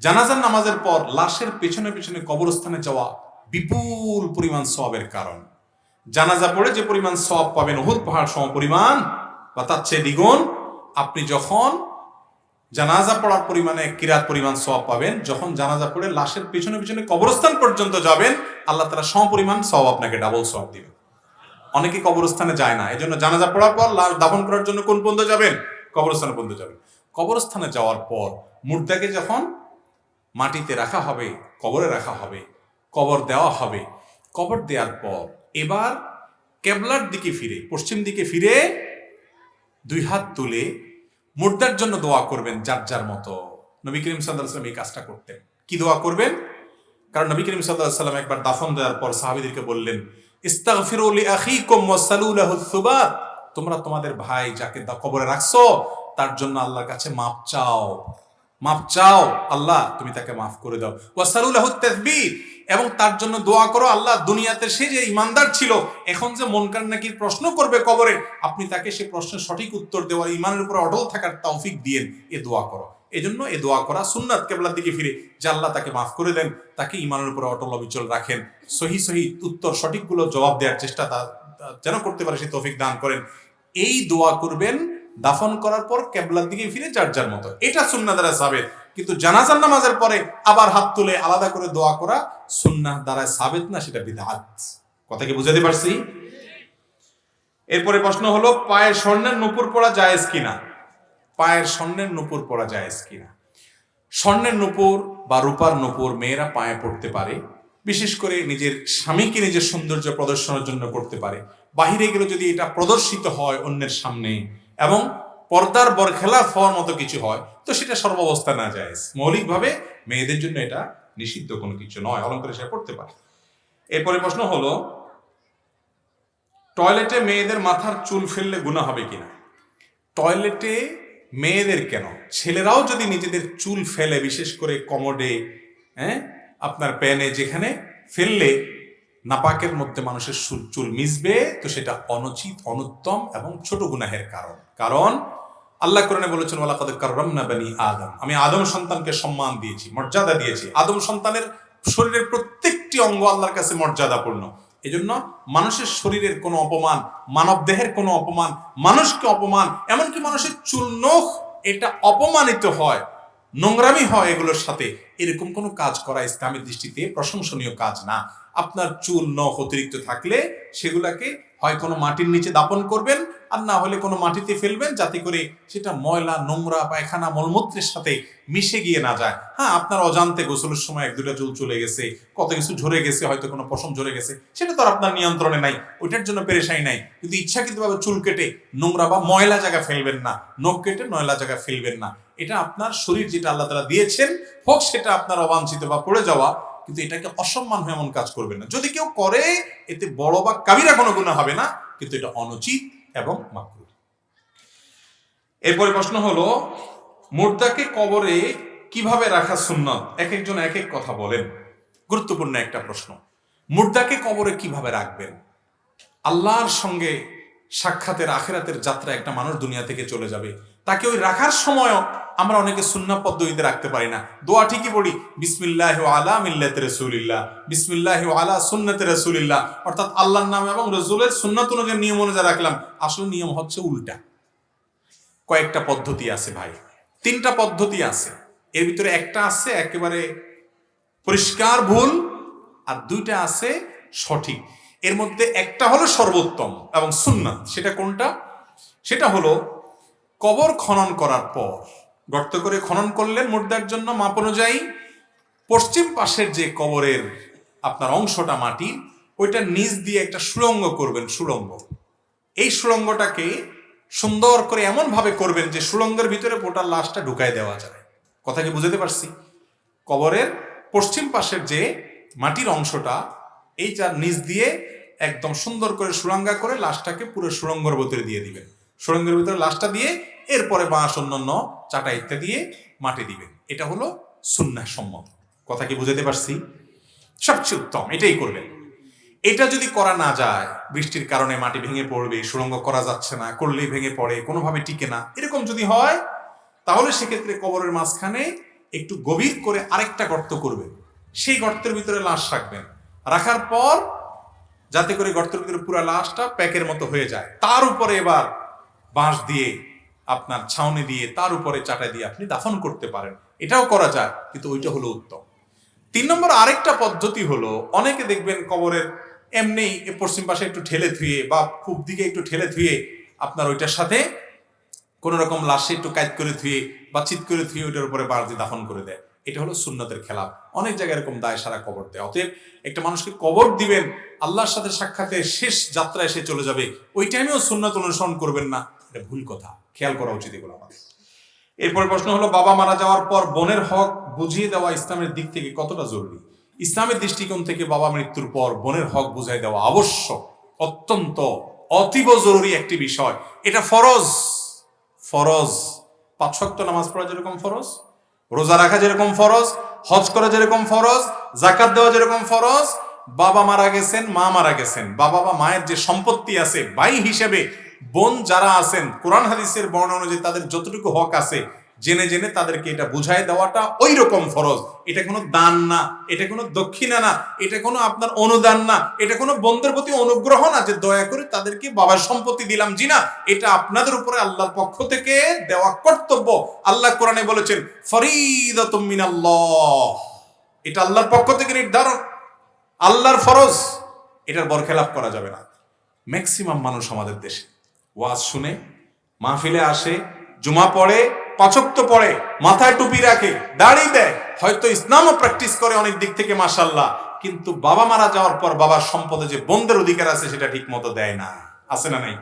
S1: জানাজার নামাজের পর লাশের পেছনে পেছনে কবরস্থানে যাওয়া বিপুল পরিমাণ সওয়াবের কারণ। জানাজা পড়ে যে পরিমাণ সওয়াব পাবেন উহুদ পাহাড় সম পরিমাণ বা তার চেয়ে দ্বিগুণ আপনি যখন জানাজা পড়ার পরিমাণে কিরাত পরিমাণ সওয়াব পাবেন যখন জানাজা পড়ে লাশের পেছনে পেছনে কবরস্থান পর্যন্ত যাবেন, আল্লাহ তাআলা সম পরিমাণ সওয়াব আপনাকে ডাবল সওয়াব দিবেন। অনেকে কবরস্থানে যায় না, এজন্য জানাজা পড়ার পর লাশ দাফন করার জন্য কোন পর্যন্ত যাবেন? কবরস্থানে পর্যন্ত যাবেন। কবরস্থানে যাওয়ার পর মুর্দাকে যখন মাটিতে রাখা হবে, কবরে রাখা হবে, কবর দেওয়া হবে, কবর দেওয়ার পর এবার কেবলার দিকে ফিরে, পশ্চিম দিকে ফিরে দুই হাত তুলে মুর্দার জন্য দোয়া করবেন যার যার মতো। নবী করিম সাল্লাল্লাহু আলাইহি ওয়াসাল্লাম এই কাজটা করতেন। কি দোয়া করবেন? কারণ নবী করিম সাল্লাল্লাহু আলাইহি ওয়াসাল্লাম একবার দাফন দেওয়ার পর সাহাবীদেরকে বললেন, ইস্তাগফিরু লিআখিকুম ওয়াসালু লাহু সুবাত, তোমরা তোমাদের ভাই যাকে কবরে রাখছো তার জন্য আল্লাহর কাছে মাপ চাও, মাপ চাও, আল্লাহ তুমি তাকে মাফ করে দাও। ওয়াসালু লাহু তাসবীত, এবং তার জন্য দোয়া করো আল্লাহ দুনিয়াতে সে যে ইমানদার ছিল এখন যে মুনকার নাকির প্রশ্ন করবে কবরে, আপনি তাকে সে প্রশ্নের সঠিক উত্তর দেওয়ার, ইমানের উপর অটল থাকার তৌফিক দিয়েন। এ দোয়া করো। এজন্য এ দোয়া করা সুন্নাত, কেবলার দিকে ফিরে যে আল্লাহ তাকে মাফ করে দেন, তাকে ইমানের উপর অটল অবিচল রাখেন, সহি সহি উত্তর সঠিকগুলো জবাব দেওয়ার চেষ্টা যেন করতে পারে সে তৌফিক দান করেন। এই দোয়া করবেন দাফন করার পর কেবলার দিকে ফিরে যার যার মতো। এটা সুন্নাহ দ্বারা সাবেত। কিন্তু জানাজার নামাজের পরে আবার হাত তুলে আলাদা করে দোয়া করা সুন্নাহ দ্বারা সাবেত না, সেটা বিদআত। কথা কি বুঝাতে পারছি? এরপরে প্রশ্ন হলো, পায়ে স্বর্ণের নূপুর পরা জায়েজ কিনা? পায়ের স্বর্ণের নূপুর পরা জায়েজ কিনা? স্বর্ণের নূপুর বা রূপার নূপুর মেয়েরা পায়ে পড়তে পারে, বিশেষ করে নিজের স্বামীকে নিজের সৌন্দর্য প্রদর্শনের জন্য করতে পারে। বাহিরে গেলে যদি এটা প্রদর্শিত হয় অন্যের সামনে এবং পর্দার বরখেলাফ হওয়ার মতো কিছু হয় তো সেটা সর্বাবস্থা না জায়েজ। মৌলিকভাবে মেয়েদের জন্য এটা নিষিদ্ধ কোনো কিছু নয়, অলঙ্কার হিসেবে পড়তে পারে। এরপরে প্রশ্ন হলো, টয়লেটে মেয়েদের মাথার চুল ফেললে গুনাহ হবে কিনা? টয়লেটে মেয়েদের কেন, ছেলেরাও যদি নিজেদের চুল ফেলে, বিশেষ করে কমোডে, আপনার প্যানে, যেখানে ফেললে নাপাকের মধ্যে মানুষের চুল মিশবে, তো সেটা অনুচিত, অনুত্তম এবং ছোট গুনাহের কারণ। কারণ আল্লাহ কোরআনে বলেছেন, ওয়ালাকাদ কাররামনা বানি আদম, আমি আদম সন্তানকে সম্মান দিয়েছি, মর্যাদা দিয়েছি। আদম সন্তানের শরীরের প্রত্যেকটি অঙ্গ আল্লাহর কাছে মর্যাদাপূর্ণ। এজন্য মানুষের শরীরের কোনো অপমান, মানব দেহের কোনো অপমান, মানুষকে অপমান, এমনকি মানুষের চুল নখ এটা অপমানিত হয়, নোংরামি হয় এগুলোর সাথে, এরকম কোনো কাজ করা ইসলামের দৃষ্টিতে প্রশংসনীয় কাজ না। আপনার চুল নখ অতিরিক্ত থাকলে সেগুলাকে হয় কোনো মাটির নিচে দাপন করবেন, আর না হলে কোনো মাটিতে ফেলবেন, যাতে করে সেটা ময়লা, নোংরা, পায়খানা, মলমূত্রের সাথে মিশে গিয়ে না যায়। হ্যাঁ, আপনার অজান্তে গোসলের সময় এক দুটা চুল চলে গেছে, কত কিছু ঝরে গেছে, হয়তো কোনো পশম ঝরে গেছে, সেটা তো আর আপনার নিয়ন্ত্রণে নাই, ওইটার জন্য পেরেশানি নাই। কিন্তু ইচ্ছাকৃতভাবে চুল কেটে নোংরা বা ময়লা জায়গা ফেলবেন না, নখ কেটে ময়লা জায়গা ফেলবেন না। এটা আপনার শরীর যেটা আল্লাহ তাআলা দিয়েছেন, হোক সেটা আপনার অবাঞ্ছিত বা পড়ে যাওয়া, কিন্তু এটাকে অসম্মান হয়ে এমন কাজ করবেন না। যদি কেউ করে এতে বড় বা কাবিরা কোনো গুনাহ হবে না, কিন্তু এটা অনুচিত এবং মাকরুহ। এরপরে প্রশ্ন হলো, মুর্দাকে কবরে কিভাবে রাখা সুন্নাত? এক একজন এক এক কথা বলেন, গুরুত্বপূর্ণ একটা প্রশ্ন। মুর্দাকে কবরে কিভাবে রাখবেন? আল্লাহর সঙ্গে সাক্ষাতের, আখিরাতের যাত্রা একটা মানুষ দুনিয়া থেকে চলে যাবে, তাকে ওই রাখার সময়ও আমরা অনেকে সুন্নাহ পদ্ধতিতে রাখতে পারি না। দোয়া ঠিকই পড়ি, বিসমিল্লাহি আলা মিল্লাতি রাসূলিল্লাহ, বিসমিল্লাহি আলা সুন্নতি রাসূলিল্লাহ, অর্থাৎ আল্লাহর নাম এবং রাসূলের সুন্নাত অনুযায়ী নিয়ম অনুযায়ী রাখলাম। আসলে নিয়ম হচ্ছে উল্টা। কয়েকটা পদ্ধতি আছে ভাই, 3টা পদ্ধতি আছে। এর ভিতরে একটা আছে একেবারে পরিষ্কার ভুল, আর 2টা আছে সঠিক। এর মধ্যে একটা হলো সর্বোত্তম এবং সুন্নাত। সেটা কোনটা? সেটা হলো কবর খনন করার পর, গর্ত করে খনন করলেন মুর্দার জন্য মাপ অনুযায়ী, পশ্চিম পাশের যে কবরের আপনার অংশটা মাটি, ওইটা নিচ দিয়ে একটা সুড়ঙ্গ করবেন, সুড়ঙ্গ। এই সুড়ঙ্গটাকে সুন্দর করে এমন ভাবে করবেন যে সুড়ঙ্গের ভিতরে পোটার লাশটা ঢুকায় দেওয়া যায়। কথা কি বুঝতে পারছি? কবরের পশ্চিম পাশের যে মাটির অংশটা, এই যার নিচ দিয়ে একদম সুন্দর করে সুড়ঙ্গা করে লাশটাকে পুরো সুড়ঙ্গের ভিতরে দিয়ে দিবেন। সুড়ঙ্গের ভিতরে লাশটা দিয়ে এরপরে বাঁশ, অন্যান্য চাটা ইত্যাদি দিয়ে মাটি দিবেন। এটা হলো সুন্নাহ সম্মত। কথা কি বুঝতে পারছি? সবচেয়ে উত্তম এটাই করবেন। এটা যদি করা না যায়, বৃষ্টির কারণে মাটি ভেঙে পড়বে, সুড়ঙ্গ করা যাচ্ছে না, করলেই ভেঙে পড়ে, কোনোভাবে টিকে না, এরকম যদি হয়, তাহলে সেক্ষেত্রে কবরের মাঝখানে একটু গভীর করে আরেকটা গর্ত করবেন। সেই গর্তের ভিতরে লাশ রাখবেন, রাখার পর যাতে করে গর্তের ভিতরে পুরো লাশটা প্যাকের মতো হয়ে যায়, তার উপরে এবার বাঁশ দিয়ে, আপনার ছাউনি দিয়ে, তার উপরে চাটা দিয়ে আপনি দাফন করতে পারেন। এটাও করা যায়, কিন্তু ওইটা হলো উত্তম। 3 নম্বর আরেকটা পদ্ধতি হলো, অনেকে দেখবেন কবরের এমনি পশ্চিম পাশে একটু ঠেলে ধুয়ে বা পূব দিকে একটু ঠেলে ধুয়ে আপনার ওইটার সাথে কোন রকম লাশে একটু কাইট করে ধুয়ে বা চিত করে ধুয়ে ওইটার উপরে বাঁশ দিয়ে দাফন করে দেয়। এটা হলো সুন্নতের খেলাফ। অনেক জায়গায় এরকম দায় সারা কবর দেয়। অতএব একটা মানুষকে কবর দিবেন, আল্লাহর সাথে সাক্ষাতের শেষ যাত্রায় সে চলে যাবে, ওই টাইমেও সুন্নত অনুসরণ করবেন না, এটা ভুল কথা। খেয়াল করা উচিত এগুলো আমাদের। এরপরে প্রশ্ন হলো, বাবা মারা যাওয়ার পর বোনের হক বুঝিয়ে দেওয়া ইসলামের দিক থেকে কতটা জরুরি? ইসলামের দৃষ্টিকোণ থেকে বাবা মৃত্যুর পর বোনের হক বুঝাই দেওয়া আবশ্যক, অত্যন্ত অতীব জরুরি একটি বিষয়। এটা ফরজ। ফরজ 5 ওয়াক্ত নামাজ পড়া যেরকম ফরজ, রোজা রাখা যেরকম ফরজ, হজ করা যেরকম ফরজ, যাকাত দেওয়া যেরকম ফরজ, বাবা মারা গেছেন, মা মারা গেছেন, বাবা বা মায়ের যে সম্পত্তি আছে, ভাই হিসেবে বোন যারা আছেন, কোরআন হাদিসের বর্ণনা অনুযায়ী তাদের যতটুকু হক আছে, জেনে জেনে তাদেরকে এটা বুঝাই দেওয়াটা ওই রকম ফরজ। এটা কোনো দান না, এটা কোনো দক্ষিণা না, এটা কোনো আপনার অনুদান না, এটা কোনো বন্ধের প্রতি অনুগ্রহ না যে দয়া করে তাদেরকে বাবার সম্পত্তি দিলাম। জি না, এটা আপনাদের উপরে আল্লাহর পক্ষ থেকে দেওয়া কর্তব্য। আল্লাহ কোরআনে বলেছেন ফরিদাতুম মিনাল্লাহ, এটা আল্লাহর পক্ষ থেকে নির্ধারণ, আল্লাহর ফরজ, এটার বরখেলাপ করা যাবে না। ম্যাক্সিমাম মানুষ আমাদের দেশে ওয়াজ শুনে, মাহফিলে আসে, জুমা পড়ে, 5 ওয়াক্ত পড়ে, মাথায় টুপি রাখে, দাড়ি দেয়, হয়তো ইসলামও প্র্যাকটিস করে অনেক দিক থেকে মাশাআল্লাহ, কিন্তু বাবা মারা যাওয়ার পর বাবার সম্পদে যে বোনদের অধিকার আছে সেটা ঠিক মতো দেয় না। আছে না নাই?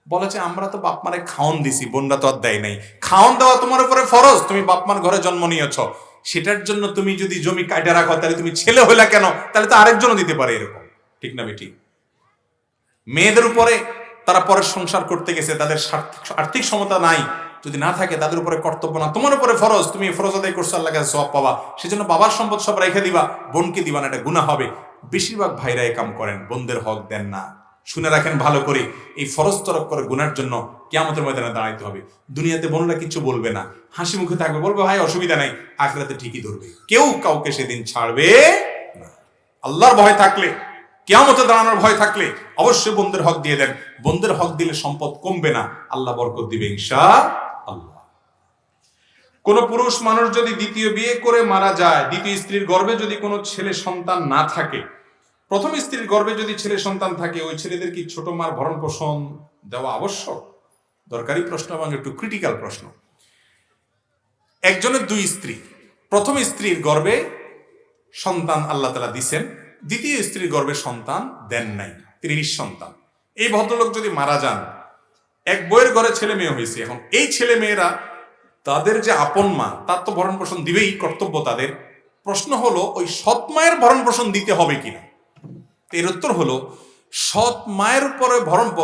S1: বলেছে আমরা তো বাপ মারে খাওন দিছি, বোনরা তো আর দেয় নাই। খাওন দেওয়া তোমার উপরে ফরজ, তুমি বাপ মার ঘরে জন্ম নিয়েছ, সেটার জন্য তুমি যদি জমি কাটা রাখো, তাহলে তুমি ছেলে হইলা কেন? তাহলে তো আরেকজনও দিতে পারে, এরকম ঠিক না বেটি? মেয়েদের উপরে, তারা পরের সংসার করতে গেছে, তাদের আর্থিক সমতা নাই, যদি না থাকে তাদের উপরে কর্তব্য না, তোমার উপরে ফরজ, তুমি ফরজ আদায় করছো, আল্লাহর কাছে সওয়াব পাবা। সেজন্য বাবার সম্পদ সব রেখে দিবা, বোনকে দিবা না, এটা গুনাহ হবে। বেশিরভাগ ভাইরা এই কাম করেন, বোনদের হক দেন না। শুনে রাখেন ভালো করে, এই ফরজ তরক করে গুনার জন্য কিয়ামতের ময়দানে দাঁড়াইতে হবে। দুনিয়াতে বোনরা কিছু বলবে না, হাসি মুখে থাকবে, বলবে ভাই অসুবিধা নাই, আখিরাতে ঠিকই ধরবে। কেউ কাউকে সেদিন ছাড়বে না। আল্লাহর ভয় থাকলে, কিয়ামতে দাঁড়ানোর ভয় থাকলে অবশ্যই বোনদের হক দিয়ে দেন। বোনদের হক দিলে সম্পদ কমবে না, আল্লাহ বরকত দিবে ইনশাআল্লাহ। কোন পুরুষ মানুষ যদি দ্বিতীয় বিয়ে করে মারা যায়, দ্বিতীয় স্ত্রীর গর্ভে যদি কোনো ছেলে সন্তান না থাকে, প্রথম স্ত্রীর গর্ভে যদি ছেলে সন্তান থাকে, ওই ছেলেদের কি ছোট মার ভরণ পোষণ দেওয়া আবশ্যক? দরকারি প্রশ্ন এবং একটু ক্রিটিক্যাল প্রশ্ন। একজনের 2 স্ত্রী, প্রথম স্ত্রীর গর্ভে সন্তান আল্লাহ তাআলা দিছেন, দ্বিতীয় স্ত্রীর গর্ভে সন্তান দেন নাই, তিনি নিঃসন্তান। এই ভদ্রলোক যদি মারা যান, এক বইয়ের ঘরে ছেলে মেয়ে হয়েছে, এখন এই ছেলে মেয়েরা তাদের যে আপন মা, তার তো ভরণ পোষণ দিবেই, কর্তব্য তাদের। প্রশ্ন হলো ওই সৎ মায়ের ভরণ পোষণ দিতে হবে কিনা? এর উত্তর হলো, সৎ মায়ের উপরে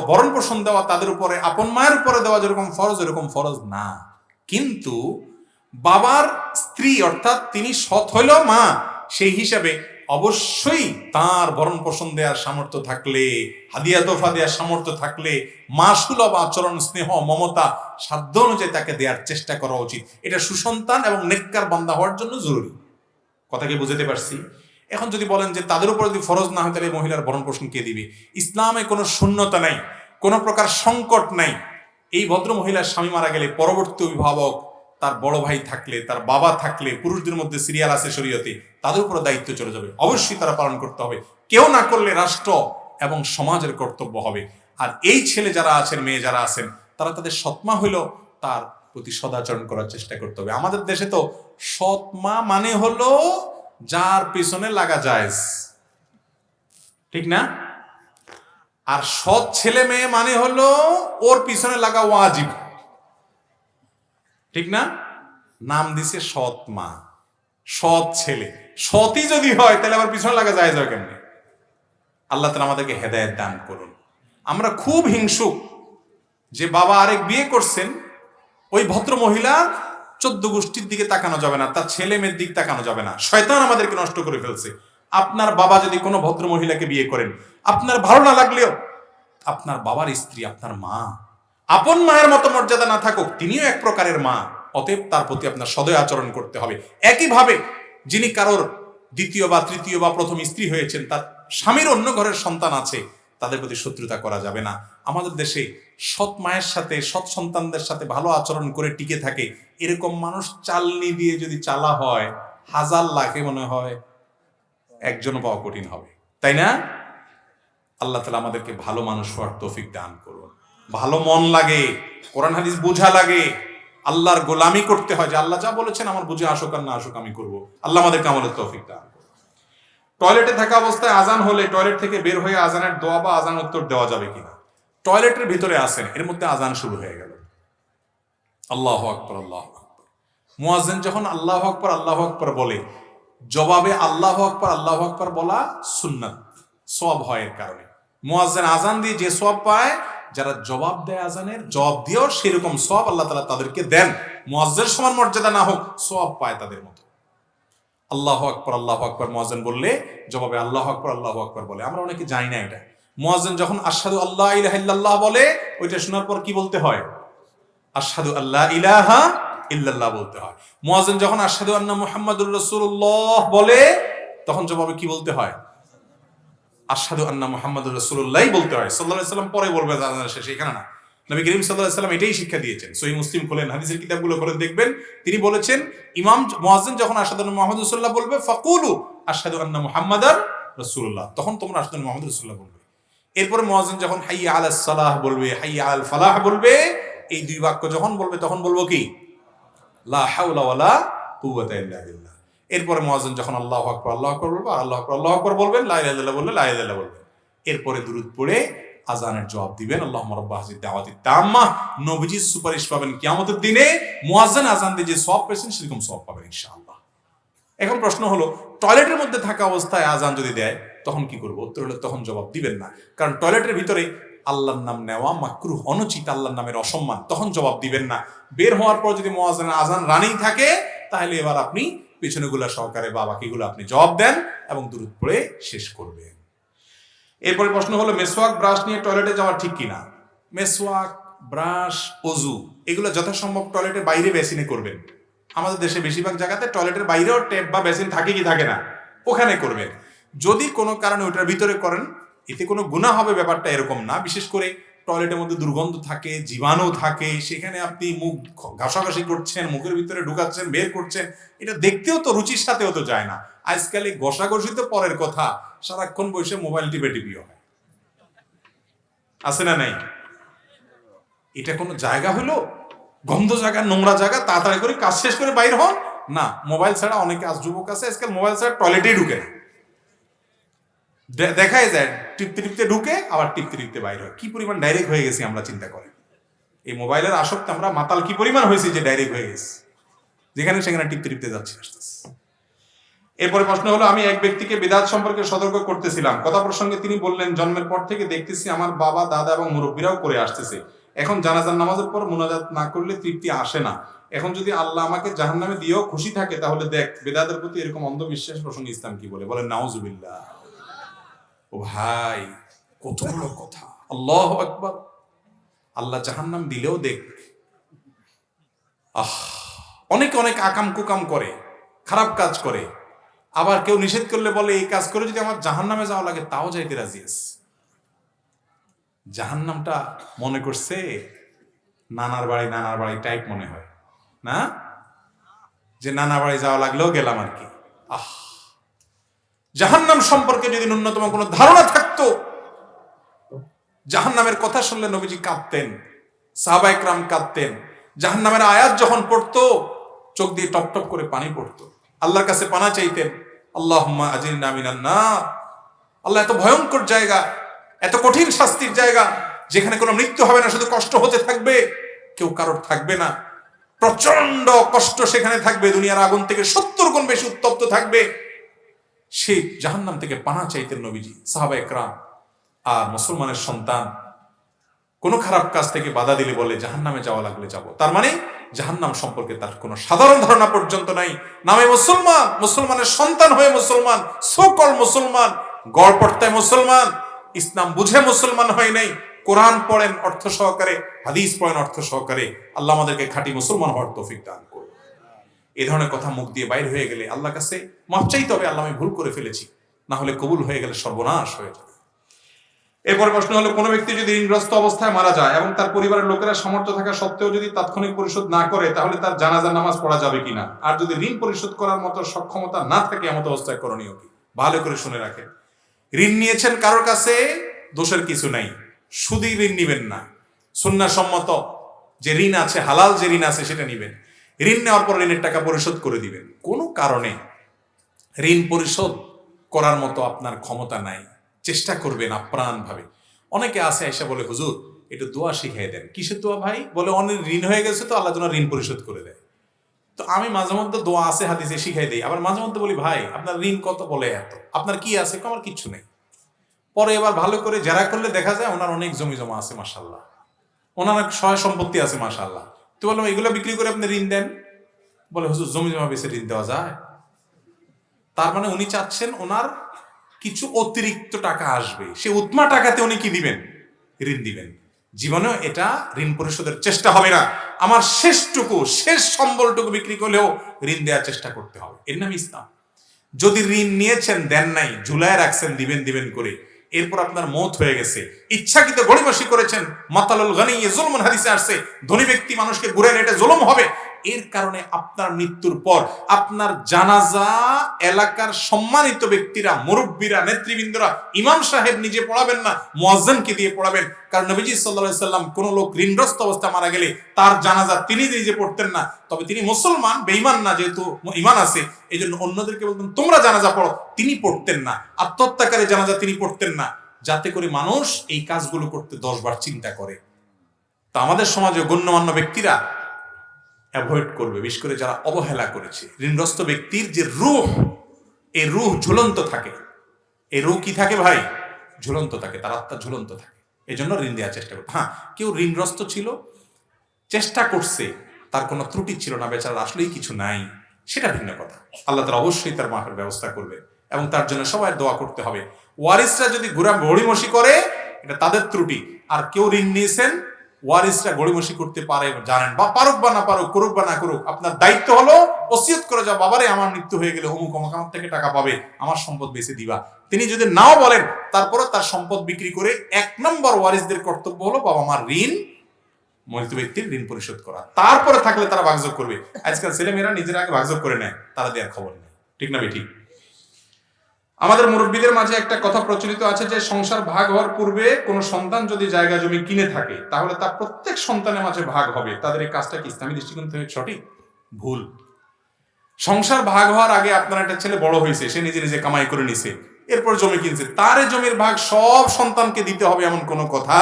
S1: ভরণ পোষণ দেওয়া তাদের উপরে আপন মায়ের উপরে দেওয়া যেরকম ফরজ, এরকম ফরজ না। কিন্তু বাবার স্ত্রী, অর্থাৎ তিনি সৎ হইল মা, সেই হিসাবে অবশ্যই তার ভরণ পোষণ দেওয়ার সামর্থ্য থাকলে, হাদিয়া তোফা দেওয়ার সামর্থ্য থাকলে, মা সুলভ আচরণ, স্নেহ, মমতা সাধ্য অনুযায়ী তাকে দেওয়ার চেষ্টা করা উচিত। এটা সুসন্তান এবং নেককার বান্দা হওয়ার জন্য জরুরি। কথা কি বুঝতে পারছি? এখন যদি বলেন যে তাদের উপর যদি ফরজ না হয়, তাহলে মহিলার ভরণ পোষণ কে দিবে? ইসলামে কোনো শূন্যতা নাই, কোনো প্রকার সংকট নাই। এই ভদ্র মহিলার স্বামী মারা গেলে পরবর্তী অভিভাবক, তার বড় ভাই থাকলে, তার বাবা থাকলে, পুরুষদের মধ্যে সিরিয়াল আছে শরীয়তে, তাদের উপর দায়িত্ব চলে যাবে, অবশ্যই তারা পালন করতে হবে। কেউ না করলে রাষ্ট্র এবং সমাজের কর্তব্য হবে। আর এই ছেলে যারা আছেন, মেয়ে যারা আছেন, তারা তাদের সৎমা হইল তার প্রতি সদাচরণ করার চেষ্টা করতে হবে। আমাদের দেশে তো সৎমা মানে হলো যার পিছনে লাগা যায়, ঠিক না? আর সৎ ছেলে মেয়ে মানে হলো ওর পিছনে লাগা ওয়াজিব, ঠিক না? নাম দিছে সৎ মা, সৎ ছেলে। সৎই যদি হয় তাহলে আবার পিছনে লাগা যায় কেমনে? আল্লাহ তাআলা আমাদেরকে হেদায়েত দান করুন। আমরা খুব হিংসুক যে বাবা আরেক বিয়ে করছেন, ওই ভদ্র মহিলা 14 গোষ্ঠীর দিকে তাকানো যাবে না, তার ছেলে মেয়ের দিক তাকানো যাবে না। শয়তান আমাদেরকে নষ্ট করে ফেলছে। আপনার বাবা যদি কোনো ভদ্র মহিলাকে বিয়ে করেন, আপনার ভালো না লাগলেও আপনার বাবার স্ত্রী, আপনার মা, আপন মায়ের মতো মর্যাদা না থাকুক, তিনিও এক প্রকারের মা, অতএব তার প্রতি আপনার সদয় আচরণ করতে হবে। একইভাবে যিনি কারোর দ্বিতীয় বা তৃতীয় বা প্রথম স্ত্রী হয়েছেন, তার স্বামীর অন্য ঘরের সন্তান আছে, তাদের প্রতি শত্রুতা করা যাবে না। আমাদের দেশে সৎ মায়ের সাথে, সৎ সন্তানদের সাথে ভালো আচরণ করে টিকে থাকে, এরকম মানুষ চালনি দিয়ে যদি চালা হয়, হাজার লাখে মনে হয় একজনও পাওয়া কঠিন হবে, তাই না? আল্লাহ তাআলা আমাদেরকে ভালো মানুষ হওয়ার তৌফিক দান করুন। ভালো মন লাগে, কোরআন হাদিস বোঝা লাগে, আল্লাহর গোলামি করতে হয়, যে আল্লাহ যা বলেছেন আমার বুঝে আসুক আর না আসুক আমি করব। আল্লাহ আমাদেরকে আমলের তৌফিক দান করুন। টয়লেটে থাকা অবস্থায় আজান হলে টয়লেট থেকে বের হয়ে আজানের দোয়া বা আজান উত্তর দেওয়া যাবে কিনা? টয়লেটের ভিতরে আছেন, এর মধ্যে আজান শুরু হয়ে গেল, আল্লাহু আকবার আল্লাহু আকবার, মুয়াজ্জিন যখন আল্লাহু আকবার বলে, জবাবে আল্লাহু আকবার বলা সুন্নাত, সওয়াব হয়। এর কারণে মুয়াজ্জিন আজান দিয়ে যে সওয়াব পায়, যারা জবাব দেয় আজানের, জবাব দিয়েও সেরকম সওয়াব আল্লাহ তাআলা তাদেরকে দেন। মুয়াজ্জিনের সমান মর্যাদা না হোক, সওয়াব পায় তাদের মতো। আল্লাহু আকবার মুয়াজ্জিন বললে জবাবে আল্লাহু আকবার বলে। আমরা অনেকে জানি না এটা। মুয়াজ্জিন যখন আশহাদু আল্লা ইলাহা ইল্লাল্লাহ বলে, ওইটা শোনার পর কি বলতে হয়? আশহাদু আল্লা ইলাহা ইল্লাল্লাহ বলতে হয়। মুয়াজ্জিন যখন আশহাদু আন্না মুহাম্মাদুর রাসূলুল্লাহ বলে, তখন জবাবে কি বলতে হয়? আশহাদু আন্না মুহাম্মাদুর রাসূলুল্লাহ বলতে হয়। সাল্লাল্লাহু আলাইহি সাল্লাম পরে বলবে আজানের শেষে, এখানে না। নবী করিম সাল্লাল্লাহু আলাইহি সাল্লাম এটাই শিক্ষা দিয়েছেন। সহিহ মুসলিম খোলেন, হাদিসের কিতাবগুলো খোলেন, দেখবেন তিনি বলেছেন, ইমাম মুয়াজ্জিন যখন আশহাদু আন্না মুহাম্মাদুর রাসূলুল্লাহ বলবে, ফাকুলু আশহাদু আন্না মুহাম্মাদার রাসূলুল্লাহ, তখন তোমরা আশহাদু আন্না মুহাম্মাদুর রাসূলুল্লাহ বলবে। এরপর মুয়াজ্জিন যখন হাইয়া আলাস সালাহ বলবে, হাইয়া আল ফালাহ বলবে, এই দুই বাক্য যখন বলবে, তখন বলবো কি? লা হাওলা ওয়ালা কুওয়াতা ইল্লা বিল্লাহ। এরপরে মুয়াজ্জিন যখন আল্লাহু আকবার বলবে, আল্লাহু আকবার বলবেন, লা ইলাহা ইল্লাল্লাহ বললে লা ইলাহা ইল্লাল্লাহ বলবেন। এরপরে দুরূদ পড়ে আজানের জবাব দিবেন, আল্লাহুম্মা রাব্বা হাযিহি দাওয়াতি তাম্মা। নবীজির সুপারিশ পাবেন কিয়ামতের দিনে। মুয়াজ্জিন আজান দিয়ে যে সওয়াব পেয়েছেন, সেরকম সওয়াব পাবেন ইনশাআল্লাহ। এখন প্রশ্ন হলো, টয়লেটের মধ্যে থাকা অবস্থায় আজান যদি দেয়, তখন কি করবো? উত্তর হলো, তখন জবাব দিবেন না, কারণ টয়লেটের ভিতরে আল্লাহর নাম নেওয়া মাকরুহ, অনুচিত, আল্লাহর নামের অসম্মান, তখন জবাব দিবেন না। বের হওয়ার পর যদি মুয়াজ্জিনের আজান রানিং থাকে, তাহলে এবার আপনি পিছনেগুলা সহকারে বা বাকিগুলো আপনি জবাব দেন এবং দুরূদ পড়ে শেষ করবেন। এরপরে প্রশ্ন হলো, মেসওয়াক ব্রাশ নিয়ে টয়লেটে যাওয়া ঠিক কিনা? মেসওয়াক, ব্রাশ, ওযু এগুলো যথাসম্ভব টয়লেটের বাইরে বেসিনে করবেন। আমাদের দেশে বেশিরভাগ জায়গাতে টয়লেটের বাইরেও ট্যাপ বা বেসিন থাকে কি থাকে না, ওখানে করবেন। যদি কোনো কারণে ওটার ভিতরে করেন, এতে কোনো গুনাহ হবে ব্যাপারটা এরকম না। বিশেষ করে টয়লেটের মধ্যে দুর্গন্ধ থাকে, জীবাণু থাকে, সেখানে আপনি মুখ ঘাসাঘাসি করছেন, মুখের ভিতরে ঢুকাচ্ছেন, বের করছেন, এটা দেখতেও তো রুচির সাথেও তো যায় না। আজকাল এই ঘষাঘষি তো পরের কথা, সারাক্ষণ বসে মোবাইল টিপিও হয়, আছে না নাই? এটা কোনো জায়গা হলো? গন্ধ জায়গা, নোংরা জায়গা, তাড়াতাড়ি করে কাজ শেষ করে বাইর হন না। মোবাইল ছাড়া অনেকে আজ যুবক আছে, আজকাল মোবাইল ছাড়া টয়লেটেই ঢুকে না। দেখাই যায় টিপতে টিপতে ঢুকে, আবার টিপতে টিপতে বাইর হয়। কি পরিমাণ ডাইরেক্ট হয়ে গেছি আমরা, চিন্তা করেন। এই মোবাইলের আসক্তি আমরা মাতাল কি পরিমাণ হয়েছে, যে ডাইরেক্ট হয়ে গেছে, যেখানে সেখানে টিপতে টিপতে যাচ্ছে, আসতেছে। এরপরে প্রশ্ন হলো, আমি এক ব্যক্তিকে বিদআত সম্পর্কে সতর্ক করতেছিলাম। কথা প্রসঙ্গে তিনি বললেন, জন্মের পর থেকে দেখতেছি আমার বাবা, দাদা এবং মুরব্বীরাও করে আসতেছে। এখন জানাজার নামাজের পর মুনাজাত না করলে তৃপ্তি আসে না। এখন যদি আল্লাহ আমাকে জাহান্নামে দিয়েও খুশি থাকে, তাহলে দেখ বিদআতের প্রতি এরকম অন্ধবিশ্বাস প্রসঙ্গে ইসলাম কি বলে? বলেন নাউজুবিল্লাহ। ও ভাই, কত বড় কথা! আল্লাহু আকবার। আল্লাহ জাহান্নাম দিলেও দেখ। অনেকে অনেক আকাম কুকাম করে, খারাপ কাজ করে, আবার কেউ নিষেধ করলে বলে এই কাজ করে যদি আমার জাহান্নামে যাওয়া লাগে তাও যাইতে রাজি আছে। জাহান্নামটা মনে করছে নানার বাড়ি টাইপ মনে হয় না, যে নানা বাড়ি যাওয়া লাগলেও গেলাম আর কি। জাহান্নাম সম্পর্কে যদি ন্যূনতম কোনো ধারণা থাকতো, জাহান্নামের কথা শুনলে নবীজি কাঁদতেন, সাহাবায়ে কেরাম কাঁদতেন। জাহান্নামের আয়াত যখন পড়তো, চোখ দিয়ে টপ টপ করে পানি পড়তো, আল্লাহর কাছে পানা চাইতেন, আল্লাহুম্মা আজিরনা মিনান নার। আল্লাহ, এত ভয়ঙ্কর জায়গা, এত কঠিন শাস্তির জায়গা, যেখানে কোনো মৃত্যু হবে না, শুধু কষ্ট হতে থাকবে, কেউ কারোর থাকবে না, প্রচন্ড কষ্ট সেখানে থাকবে, দুনিয়ার আগুন থেকে 70 গুণ বেশি উত্তপ্ত থাকবে। সেই জাহান্নাম থেকে পানা চাইতেন নবীজি, সাহাবায়ে কেরাম। আর মুসলমানের সন্তান কোনো খারাপ কাজ থেকে বাধা দিলে বলে জাহান্নামে যাওয়া লাগলে যাব। তার মানে জাহান্নাম সম্পর্কে তার কোনো সাধারণ ধারণা পর্যন্ত নাই। নামে মুসলমান, মুসলমানের সন্তান হয়ে মুসলমান, সকল মুসলমান, গড়পড়তায় মুসলমান, ইসলাম বুঝে মুসলমান হয় নাই। কোরআন পড়েন অর্থ সহকারে, হাদিস পড়েন অর্থ সহকারে। আল্লাহ আমাদেরকে খাঁটি মুসলমান হওয়ার তৌফিক দান করুন। এই ধরনের কথা মুখ দিয়ে বাইর হয়ে গেলে আল্লাহর কাছে মাফ চাইতে হবে, আল্লাহ আমি ভুল করে ফেলেছি, না হলে কবুল হয়ে গেলে সর্বনাশ হয়ে যাবে। এরপর প্রশ্ন হলো, কোনো ব্যক্তি যদি ঋণগ্রস্ত অবস্থায় মারা যায় এবং তার পরিবারের লোকেরা সামর্থ্য থাকা সত্ত্বেও যদি তাৎক্ষণিক পরিশোধ না করে, তাহলে তার জানাজার নামাজ পড়া যাবে কিনা? আর যদি ঋণ পরিশোধ করার মতো সক্ষমতা না থাকে, এমন অবস্থায় করণীয় কি? ভালো করে শুনে রাখেন। ঋণ নিয়েছেন কারোর কাছে, দোষের কিছু নাই, শুধুই ঋণ নিবেন না। সুন্নাহ সম্মত যে ঋণ আছে, হালাল যে ঋণ আছে সেটা নিবেন। ঋণ নেওয়ার পর ঋণের টাকা পরিশোধ করে দিবেন। কোনো কারণে ঋণ পরিশোধ করার মতো আপনার ক্ষমতা নাই, চেষ্টা করবেন আপ্রাণভাবে। অনেকে আছে এসে বলে, হুজুর একটু দোয়া শিখিয়ে দেন। কিসের দোয়া ভাই? বলে অনেক ঋণ হয়ে গেছে তো আল্লাহ যেন ঋণ পরিশোধ করে দেয়। তো আমি মাঝে মধ্যে দোয়া আছে হাদিসে শিখাই দিই, আবার মাঝে মধ্যে বলি, ভাই আপনার ঋণ কত? বলে এত। আপনার কি আছে? আমার কিচ্ছু নেই। পরে এবার ভালো করে যারা করলে দেখা যায় ওনার অনেক জমি জমা আছে মাশাআল্লাহ, ওনার অনেক সহায় সম্পত্তি আছে মাশাআল্লাহ। তো বললাম এগুলো বিক্রি করে আপনি ঋণ দেন। বলে হুজুর জমি জমা বেশি ঋণ দেওয়া যায়? তার মানে উনি চাচ্ছেন ওনার কিছু অতিরিক্ত টাকা আসবে, সে উৎমা টাকাতে উনি কি দিবেন? ঋণ দিবেন। জীবনেও এটা ঋণ পরিশোধের চেষ্টা হবে না। আমার শেষটুকু, শেষ সম্বলটুকু বিক্রি করলেও ঋণ দেওয়ার চেষ্টা করতে হবে। এর নাম ইসলাম। যদি ঋণ নিয়েছেন, দেন নাই, ঝুলায় রাখছেন দিবেন দিবেন করে, এরপর আপনার মৌত হয়ে গেছে, ইচ্ছাকৃত গড়িমসি করেছেন, মাতালুল গানি যুলমুন হাদিসে আসছে, ধনী ব্যক্তি মানুষকে ঘুরে নেটে জুলুম হবে, এর কারণে আপনার মৃত্যুর পর আপনার জানাজা এলাকার সম্মানিত ব্যক্তিরা, মুরব্বীরা, নেতৃবৃন্দরা, ইমাম সাহেব নিজে পড়াবেন না, মুয়াজ্জিনকে দিয়ে পড়াবেন। কারণ নবীজি সাল্লাল্লাহু আলাইহি সাল্লাম কোন লোক ঋণগ্রস্ত অবস্থায় মারা গেলে তার জানাজা তিনি নিজে পড়তেন না। তবে তিনি মুসলমান, বেঈমান না, যেহেতু ঈমান আছে, এই জন্য অন্যদেরকে বলতেন তোমরা জানাজা পড়ো, তিনি পড়তেন না। আত্মহত্যাকারী জানাজা তিনি পড়তেন না, যাতে করে মানুষ এই কাজগুলো করতে 10 বার চিন্তা করে। তো আমাদের সমাজে গণ্যমান্য ব্যক্তিরা অ্যাভয়েড করবে, বিশেষ করে যারা অবহেলা করেছে। ঋণগ্রস্ত ব্যক্তির যে রূহ, এই রূহ ঝুলন্ত থাকে। এই রূহ কি থাকে ভাই? ঝুলন্ত থাকে, তার আত্মা ঝুলন্ত থাকে। এই জন্য ঋণ দেওয়ার চেষ্টা করবে। হ্যাঁ, কেউ ঋণগ্রস্ত ছিল, চেষ্টা করছে, তার কোনো ত্রুটি ছিল না, বেচারার আসলেই কিছু নাই, সেটা ভিন্ন কথা। আল্লাহ তাআলা অবশ্যই তার মাফের ব্যবস্থা করবে এবং তার জন্য সবাই দোয়া করতে হবে। ওয়ারিসরা যদি ঘুরা গড়িমসি করে, এটা তাদের ত্রুটি। আর কেউ ঋণ নিয়েছেন, ওয়ারিসরা গড়িমসি করতে পারে জানেন, বা পারুক বা না পারুক, করুক বা না করুক, আপনার দায়িত্ব হলো ওসিয়ত করে যাও, বাবারে আমার মৃত্যু হয়ে গেলে অমুক অমুক আমার থেকে টাকা পাবে, আমার সম্পদ বেঁচে দিবা। তিনি যদি নাও বলেন, তারপরে তার সম্পদ বিক্রি করে 1 নম্বর ওয়ারিসদের কর্তব্য হলো বাবা মার ঋণ, মৃত ব্যক্তির ঋণ পরিশোধ করা। তারপরে থাকলে তারা ভাগযোগ করবে। আজকাল ছেলেমেয়েরা নিজেরা আগে ভাগযোগ করে নেয়, তারা দেওয়ার খবর নেই। ঠিক না বেঠিক? আমাদের মুরব্বীদের মাঝে একটা কথা প্রচলিত আছে যে সংসার ভাগ হওয়ার পূর্বে কোনো সন্তান যদি জায়গা জমি কিনে থাকে, তাহলে তার প্রত্যেক সন্তানের মাঝে ভাগ হবে। তাদের এই কাজটা কি ইসলামী দৃষ্টিকোণ থেকে সঠিক? ভুল। সংসার ভাগ হওয়ার আগে আপনার একটা ছেলে বড় হয়েছে, সে নিজে নিজে কামাই করে নিছে, এরপর জমি কিনছে, তার জমির ভাগ সব সন্তানকে দিতে হবে এমন কোনো কথা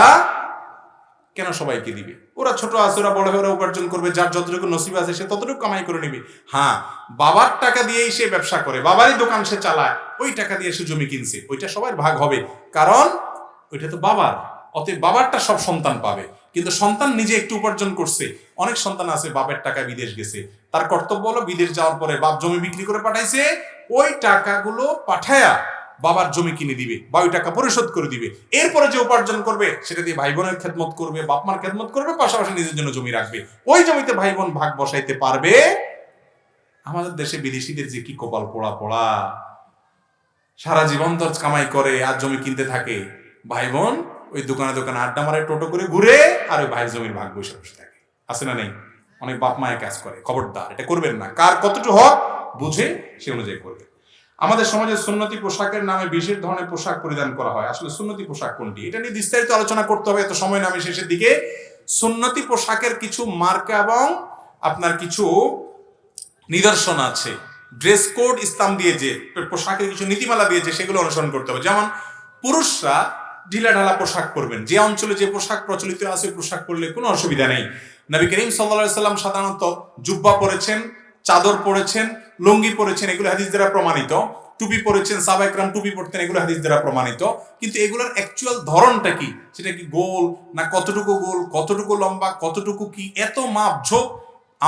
S1: কেন? সবাইকে দিবে। ওরা ছোট আছে, ওরা বড় হয়ে ওরা উপার্জন করবে, যার যতটুকু নসিব আছে সে ততটুকু কামাই করে নিবে। হ্যাঁ, বাবার টাকা দিয়েই সে ব্যবসা করে, বাবারই দোকান সে চালায়, ওই টাকা দিয়ে সে জমি কিনছে, ওইটা সবার ভাগ হবে, কারণ ওইটা তো বাবার। অতএব বাবারটা সব সন্তান পাবে। কিন্তু সন্তান নিজে একটু উপার্জন করছে। অনেক সন্তান আছে বাপের টাকায় বিদেশ গেছে, তার কর্তব্য হলো বিদেশ যাওয়ার পরে বাপ জমি বিক্রি করে পাঠাইছে, ওই টাকাগুলো পাঠায়া বাবার জমি কিনে দিবে বা ওই টাকা পরিশোধ করে দিবে। এরপরে যে উপার্জন করবে সেটা দিয়ে ভাই বোনের খেদমত করবে, বাপ মার খেদমত করবে, পাশাপাশি নিজের জন্য জমি রাখবে। ওই জমিতে ভাই বোন ভাগ বসাইতে পারবে। আমাদের দেশে বিদেশিদের যে কি কপাল পোড়া পোড়া, সারা জীবন তো কামাই করে আর জমি কিনতে থাকে, ভাই বোন ওই দোকানে দোকানে আড্ডা মারে, টোটো করে ঘুরে, আর ওই ভাইয়ের জমির ভাগ বসে বসে থাকে। আছে না নেই? অনেক বাপ মায়ের কাজ করে। খবরদার, এটা করবেন না। কার কতটুকু হক বুঝে সে অনুযায়ী করবে। আমাদের সমাজে সুন্নতি পোশাকের নামে বিশেষ ধরনের পোশাক পরিধান করা হয়। আসলে সুন্নতি পোশাক কোনটি, এটা নিয়ে বিস্তারিত আলোচনা করতে হবে, এত সময় না, আমি শেষের দিকে। সুন্নতি পোশাকের কিছু মার্কা এবং আপনার কিছু নিদর্শন আছে। ড্রেস কোড ইসলাম দিয়ে যে পোশাকের কিছু নীতিমালা দিয়েছে, সেগুলো অনুসরণ করতে হবে। যেমন পুরুষরা ঢিলা ঢালা পোশাক পরবেন, যে অঞ্চলে যে পোশাক প্রচলিত আছে পোশাক পরলে কোনো অসুবিধা নেই। নবী করিম সাল্লাল্লাহু আলাইহি সাল্লাম সাধারণত জুব্বা পরেছেন, চাদর পরেছেন, লুঙ্গি পরেছেন, এগুলো হাদিস দ্বারা প্রমাণিত। টুপি পরেছেন, সাহাবা একরাম টুপি পরতেন, এগুলো হাদিস দ্বারা প্রমাণিত। কিন্তু এগুলোর অ্যাকচুয়াল ধরনটা কি, সেটা কি গোল না কতটুকু গোল, কতটুকু লম্বা, কতটুকু কি, এত মাপঝোপ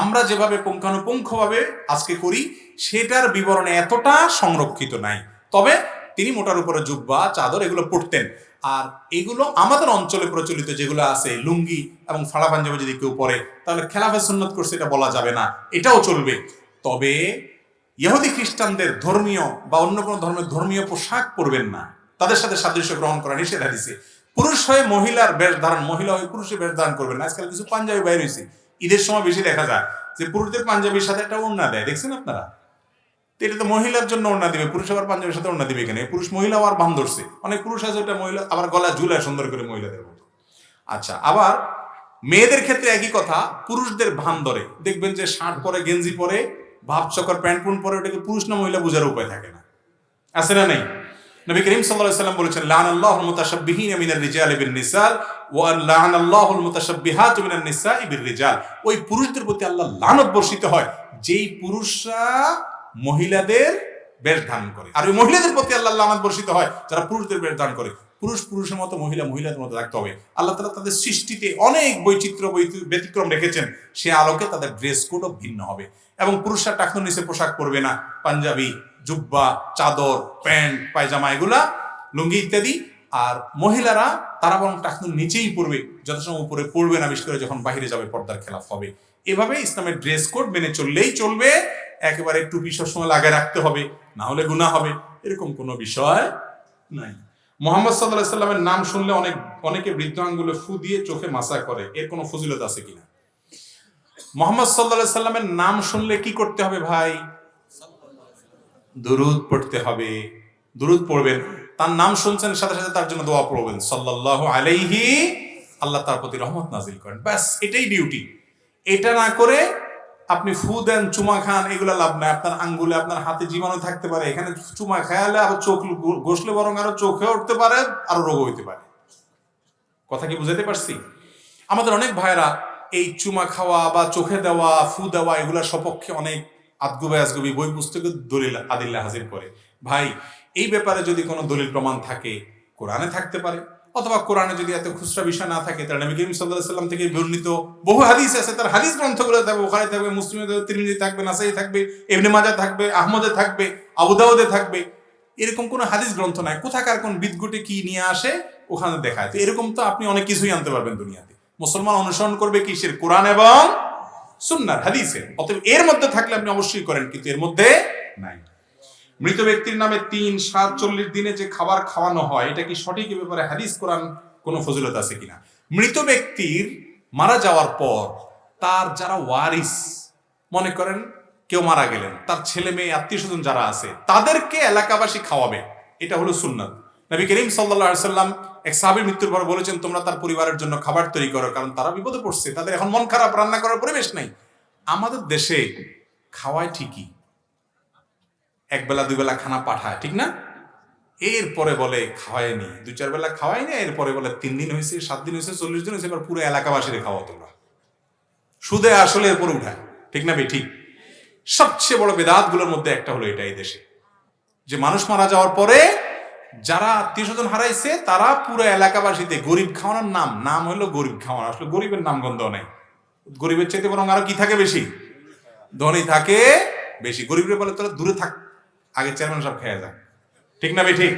S1: আমরা যেভাবে পুঙ্খানুপুঙ্খভাবে আজকে করি সেটার বিবরণে এতটা সংরক্ষিত নাই। তবে তিনি মোটার উপরে জুব্বা, চাদর এগুলো পরতেন। আর এগুলো আমাদের অঞ্চলে প্রচলিত যেগুলো আছে, লুঙ্গি এবং ফাড়া পাঞ্জাবি যদি কেউ পরে তাহলে খেলাফে সুন্নত করছে এটা বলা যাবে না, এটাও চলবে। তবে ইহুদি খ্রিস্টানদের ধর্মীয় বা অন্য কোনো ধর্মের ধর্মীয় পোশাক পরবেন না, তাদের সাথে সাদৃশ্য গ্রহণ করা নিষেধ হাদিসে। পুরুষ হয়ে মহিলার বেশ ধারণ, মহিলা হয়ে পুরুষের বেশ ধারণ করবেন না। আজকাল কিছু পাঞ্জাবি বাইরে হয়েছে, ঈদের সময় বেশি দেখা যায় যে পুরুষদের পাঞ্জাবির সাথে একটা ওড়না দেয়, দেখছেন আপনারা? এটা তো মহিলার জন্য ওড়না দিবে, পুরুষ আবার পাঞ্জাবির সাথে ওড়না দিবে কেন? পুরুষ মহিলা আবার বাম ধরছে, অনেক পুরুষ আছে ওটা মহিলা আবার গলা ঝুলায় সুন্দর করে মহিলাদের মতো। আচ্ছা, আবার মেয়েদের ক্ষেত্রে একই কথা, পুরুষদের ভান ধরে দেখবেন যে শার্ট পরে, গেঞ্জি পরে, ভাব চকর প্যান্ট পুন পরে, ওটাকে পুরুষ না মহিলা বোঝার উপায় থাকে না, আছে না নেই? নবী করিম সাল্লাল্লাহু আলাইহি ওয়াসাল্লাম বলেছেন, লানাল্লাহুল মুতাশাব্বিহিনা মিনার রিজালি বিন নিসাল ওয়া লানাল্লাহুল মুতাশাব্বিহাতু মিনান নিসাই বির রিজাল। ওই পুরুষদের প্রতি আল্লাহ লানত বর্ষিত হয় যেই পুরুষরা মহিলাদের বেশ ধারণ করে, আর ওই মহিলাদের প্রতি আল্লাহ লানত বর্ষিত হয় যারা পুরুষদের বেশ ধারণ করে। পুরুষ পুরুষের মতো, মহিলা মহিলাদের মতো রাখতে হবে। আল্লাহ তাআলা তাদের সৃষ্টিতে অনেক বৈচিত্র্য ব্যতিক্রম রেখেছেন, সে আলোকে তাদের ড্রেস কোডও ভিন্ন হবে। এবং পুরুষরা টাকনুর নিচে পোশাক পরবে না, পাঞ্জাবি, জুব্বা, চাদর, প্যান্ট, পায়জামা, এগুলা, লুঙ্গি ইত্যাদি। আর মহিলারা তারা বরং টাকনুর নিচেই পরবে, যথাসময় উপরে পড়বে না, বিশেষ করে যখন বাহিরে যাবে পর্দার খেলাফ হবে। এভাবে ইসলামের ড্রেস কোড মেনে চললেই চলবে। একেবারে টুপি সবসময় লাগায় রাখতে হবে, না হলে গুনাহ হবে, এরকম কোনো বিষয় নাই। মুহাম্মদ সাল্লাল্লাহু আলাইহি সাল্লামের নাম শুনলে অনেকে বৃদ্ধ আঙ্গুলে ফু দিয়ে চোখে মাসা করে, এর কোনো ফজিলত আছে কিনা? মুহাম্মদ সাল্লাল্লাহু আলাইহি সাল্লামের নাম শুনলে কি করতে হবে ভাই? দুরূদ পড়তে হবে, দুরূদ পড়বেন। তার নাম শুনছেন, সাথে সাথে তার জন্য দোয়া পড়বেন, সাল্লাল্লাহু আলাইহি, আল্লাহ তার প্রতি রহমত নাজিল করেন, ব্যাস এটাই ডিউটি। এটা না করে আপনি ফু দেন, চুমা খান, এগুলো লাভ নাই। আপনার আঙ্গুলে, আপনার হাতে জীবাণু থাকতে পারে, এখানে চুমা খেয়ালে আবার চোখ ঘষলে বরং আরো চোখে উঠতে পারে, আরো রোগ হইতে পারে। কথা কি বুঝাতে পারছি? আমাদের অনেক ভাইরা এই চুমা খাওয়া বা চোখে দেওয়া, ফু দেওয়া, এগুলোর সপক্ষে অনেক আজগুবি বই পুস্তকে দলিল আদিল্লা হাজির করে। ভাই, এই ব্যাপারে যদি কোনো দলিল প্রমাণ থাকে, কোরআনে থাকতে পারে, অথবা কোরআনে যদি এত খুচরা বিষয় না থাকে, তাহলে নবী করিম সাল্লাল্লাহু আলাইহি সাল্লাম থেকে বর্ণিত বহু হাদিস আছে, তার হাদিস গ্রন্থগুলো থাকবে, বুখারী থাকবে, মুসলিমে থাকবে, তিরমিজি থাকবে, নাসাই থাকবে, ইবনে মাজাহ থাকবে, আহমদে থাকবে, আবু দাউদে থাকবে। এরকম কোনো হাদিস গ্রন্থ নাই, কোথাকার কোন বিদগুটে কি নিয়ে আসে ওখানে দেখায়। তো এরকম তো আপনি অনেক কিছুই আনতে পারবেন দুনিয়াতে। মুসলমান অনুসরণ করবে কিসের? কোরআন এবং সুন্নাহর, হাদিসের। অতএব এর মধ্যে থাকলে আপনি অবশ্যই করেন, কিন্তু এর মধ্যে নাই। মৃত ব্যক্তির নামে 3, 7, 40 দিনে যে খাবার খাওয়ানো হয়, এটা কি সঠিক? এ ব্যাপারে হাদিস কোরআন কোনো ফজিলত আছে কিনা? মৃত ব্যক্তির মারা যাওয়ার পর তার যারা ওয়ারিস, মনে করেন কেউ মারা গেলেন, তার ছেলে মেয়ে, আত্মীয় স্বজন যারা আছে, তাদেরকে এলাকাবাসী খাওয়াবে, এটা হলো সুন্নাত। নবী করিম সাল্লাল্লাহু আলাইহি ওয়াসাল্লাম এক সাহাবীর মৃত্যুর পর বলেছেন, তোমরা তার পরিবারের জন্য খাবার তৈরি করো, কারণ তারা বিপদে পড়ছে, তাদের এখন মন খারাপ, রান্না করার পরিবেশ নাই। আমাদের দেশে খাওয়ায় ঠিকই, একবেলা দুবেলা খানা পাঠায়, ঠিক না? এরপরে বলে খাওয়ায়নি, 2-4 বেলা খাওয়ায়নি, এরপরে বলে 3 দিন হয়েছে, 7 দিন হয়েছে, 40 দিন হয়েছে, এবার পুরো এলাকাবাসীরে খাওয়া তোমরা, সুদে আসলে এরপরে উঠায়, ঠিক না ভাই? ঠিক। সবচেয়ে বড় বেদাত গুলোর মধ্যে একটা হলো এটা, এই দেশে যে মানুষ মারা যাওয়ার পরে যারা আত্মীয় স্বজন হারাইছে তারা পুরো এলাকাবাসীতে গরিব খাওয়ানোর নাম হলো গরিব খাওয়ানো। আসলে গরিবের নাম গন্ধ নেই, গরিবের চাইতে বরং আরো কি থাকে বেশি? ধনী থাকে বেশি। গরিবের বলে তোরা দূরে থাক, আগে চেয়ারম্যান সব খেয়ে যাক, ঠিক না ভাই? ঠিক।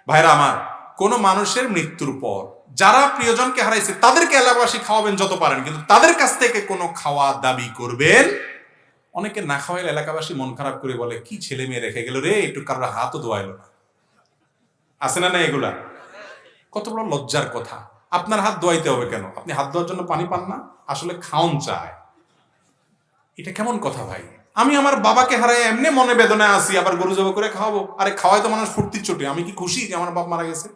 S1: ভাইরা আমার, কোন মানুষের মৃত্যুর পর যারা প্রিয়জনকে হারাইছে তাদেরকে এলাকাবাসী খাওয়াবেন যত পারেন, কিন্তু তাদের কাছ থেকে কোনো খাওয়া দাবি করবেন। অনেকে না খাওয়াইলে এলাকাবাসী মন খারাপ করে বলে, কি ছেলে মেয়ে রেখে গেল রে, একটু কারোর হাতও ধোয়াইলো না। আছে না? এগুলা কত বড় লজ্জার কথা। আপনার হাত ধোয়াইতে হবে কেন? আপনি হাত ধোয়ার জন্য পানি পান না? আসলে খাওন চায়, এটা কেমন কথা ভাই? আমি আমার বাবাকে হারাই এমনি মনে বেদনায় আসি, আবার গরু জবাই করে খাওয়াবো? আরে খাওয়াই তো মানুষ ফুর্তির চোটে, আমি কি খুশি যে আমার বাপ মারা গেছে?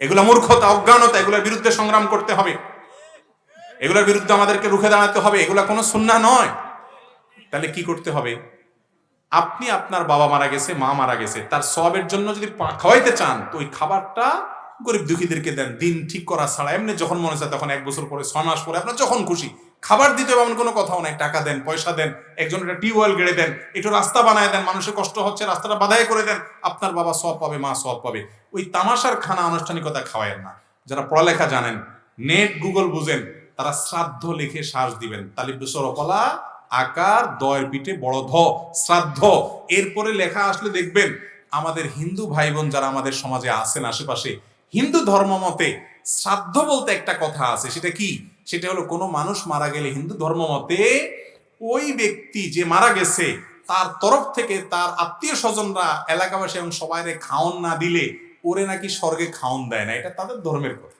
S1: এগুলা মূর্খতা, অজ্ঞানতা, এগুলোর বিরুদ্ধে সংগ্রাম করতে হবে, এগুলোর বিরুদ্ধে আমাদেরকে রুখে দাঁড়াতে হবে। এগুলা কোনো সুন্নাহ নয়। তাহলে কি করতে হবে? আপনি আপনার বাবা মারা গেছে, মা মারা গেছে, তার সওয়াবের জন্য যদি খাওয়াইতে চান, তো ওই খাবারটা গরিব দুঃখীদেরকে দেন। দিন ঠিক করা ছাড়া এমনি যখন মনে চায় তখন, 1 বছর পরে, 6 মাস পরে, আপনার যখন খুশি খাবার দিতে হবে এমন কোনো কথাও নাই, টাকা দেন, পয়সা দেন, একজন একটা টিউবওয়েল গেড়ে দেন, একটু রাস্তা বানায় দেন, মানুষের কষ্ট হচ্ছে রাস্তাটা বাধাই করে দেন, আপনার বাবা সব পাবে, মা সব পাবে। ওই তামাশার খানা আনুষ্ঠানিকতা খাওয়ায়েন না। যারা পড়ালেখা জানেন, নেট গুগল বুঝেন, তারা শ্রাদ্ধ লিখে শ্বাস দিবেন, তালিব সরকলা আকার দয়ের পিঠে বড় ধ শ্রাদ্ধ, এরপরে লেখা আসলে দেখবেন আমাদের হিন্দু ভাই বোন যারা আমাদের সমাজে আছেন আশেপাশে, হিন্দু ধর্ম মতে শ্রাদ্ধ বলতে একটা কথা আছে, সেটা কি? সেটা হলো কোনো মানুষ মারা গেলে হিন্দু ধর্ম মতে ওই ব্যক্তি যে মারা গেছে তার তরফ থেকে তার আত্মীয় স্বজনরা, এলাকাবাসী এবং সবাইরে খাওন না দিলে ওরে নাকি স্বর্গে খাওন দেয় না। এটা তাদের ধর্মের কথা।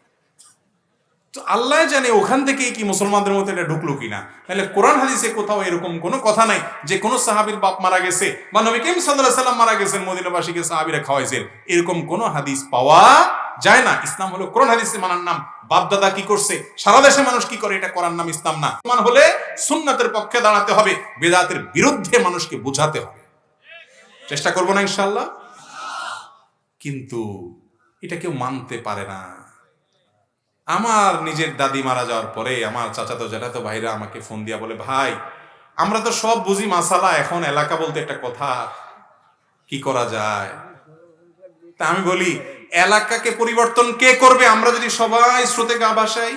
S1: তো আল্লাহ জানে ওখান থেকেই কি মুসলমানদের মধ্যে এটা ঢুকলো কিনা। তাহলে কোরআন হাদিসে কোথাও এরকম কোনো কথা নাই যে কোনো সাহাবীর বাপ মারা গেছে বা নবী করিম সাল্লাল্লাহু আলাইহি সাল্লাম মারা গেছেন, মদিনাবাসীকে সাহাবীরা খাওয়াইছেন, এরকম কোনো হাদিস পাওয়া যায় না। ইসলাম হলো কোরআন হাদিসে মানার নাম। বাপ দাদা কি করছে, সারা দেশে মানুষ কি করে, এটা করার নাম ইসলাম না। মান হলে সুন্নাতের পক্ষে দাঁড়াতে হবে, বেদাতের বিরুদ্ধে মানুষকে বোঝাতে হবে। চেষ্টা করবো না ইনশাআল্লাহ। কিন্তু এটা কেউ মানতে পারে না। আমার নিজের দাদি মারা যাওয়ার পরে আমার চাচাতো জ্যাঠাতো ভাইরা আমাকে ফোন দিয়া বলে, ভাই আমরা তো সব বুঝি মাসালা, এখন এলাকা বলতে একটা কথা, কি করা যায়? তা আমি বলি, এলাকাকে পরিবর্তন কে করবে? আমরা যদি সবাই স্রোতে গা ভাসাই।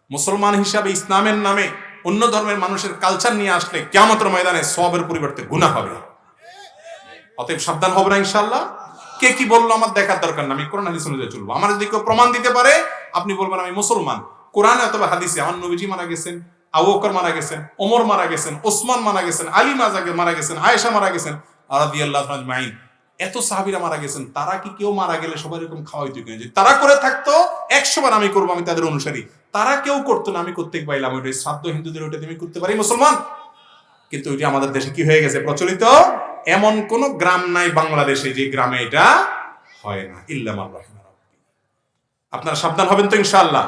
S1: মুসলমান হিসাবে ইসলামের নামে অন্য ধর্মের মানুষের কালচার নিয়ে আসলে কিয়ামতের ময়দানে সওয়াবের পরিবর্তে গুনাহ হবে। অতএব সাবধান হবে না ইনশাআল্লাহ। কে কি বললো আমার দেখার দরকার না, আমি কোরআন হাদিস অনুযায়ী চলবো। আমার যদি কেউ প্রমাণ দিতে পারে, আপনি বলবেন আমি মুসলমান, কোরআনে অথবা হাদিসে আমার নবীজি মারা গেছেন, আবু বকর মারা গেছেন, ওমর মারা গেছেন, ওসমান মারা গেছেন, আলী মারা গেছেন, আয়েশা মারা গেছেন রাদিয়াল্লাহু আজমাইন, এত সাহাবীরা মারা গেছেন, তারা কি কেউ মারা গেলে সবাই এরকম খাওয়াইতো কিনা? যে তারা করে থাকতো 100 বার আমি করবো, আমি তাদের অনুসারী। তারা কেউ করতো না, আমি করতে পাইলাম, ওইটাই শ্রাদ্ধ হিন্দুদের, ওইটা তুমি করতে পারি মুসলমান। কিন্তু ওইটা আমাদের দেশে কি হয়ে গেছে প্রচলিত। এমন কোন গ্রাম নাই বাংলাদেশে যে গ্রামে এটা হয় না, ইল্লা মান রাহিমা রাব্বি। আপনারা সাবধান হবেন তো ইনশাআল্লাহ।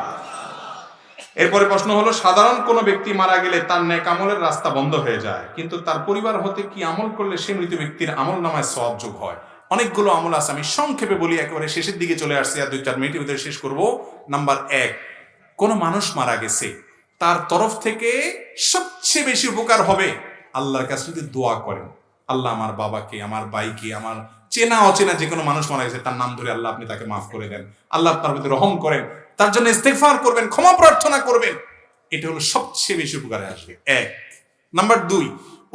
S1: এরপরে প্রশ্ন হলো, সাধারণ কোন ব্যক্তি মারা গেলে তার নেক আমলের রাস্তা বন্ধ হয়ে যায়, কিন্তু তার পরিবার হতে কি আমল করলে সে মৃত ব্যক্তির আমল নামায় সওয়াব যোগ হয়? অনেকগুলো আমল আছে, আমি সংক্ষেপে বলি, একেবারে শেষের দিকে চলে আসছি, আর 2-4 মিনিটের ভিতরে শেষ করব। নাম্বার 1, কোন মানুষ মারা গেছে, তার তরফ থেকে সবচেয়ে বেশি উপকার হবে আল্লাহর কাছে যদি দোয়া করেন, আল্লাহ আমার বাবাকে, আমার ভাইকে, আমার চেনা অচেনা যে কোনো মানুষ মারা গেছে তার নাম ধরে আল্লাহ আপনি তাকে মাফ করে দেন, আল্লাহ তার প্রতি রহম করেন, তার জন্য ইস্তেগফার করবেন, ক্ষমা প্রার্থনা করবেন, এটা হলো সবচেয়ে বেশি উপকারে আসবে। 1 নাম্বার 2,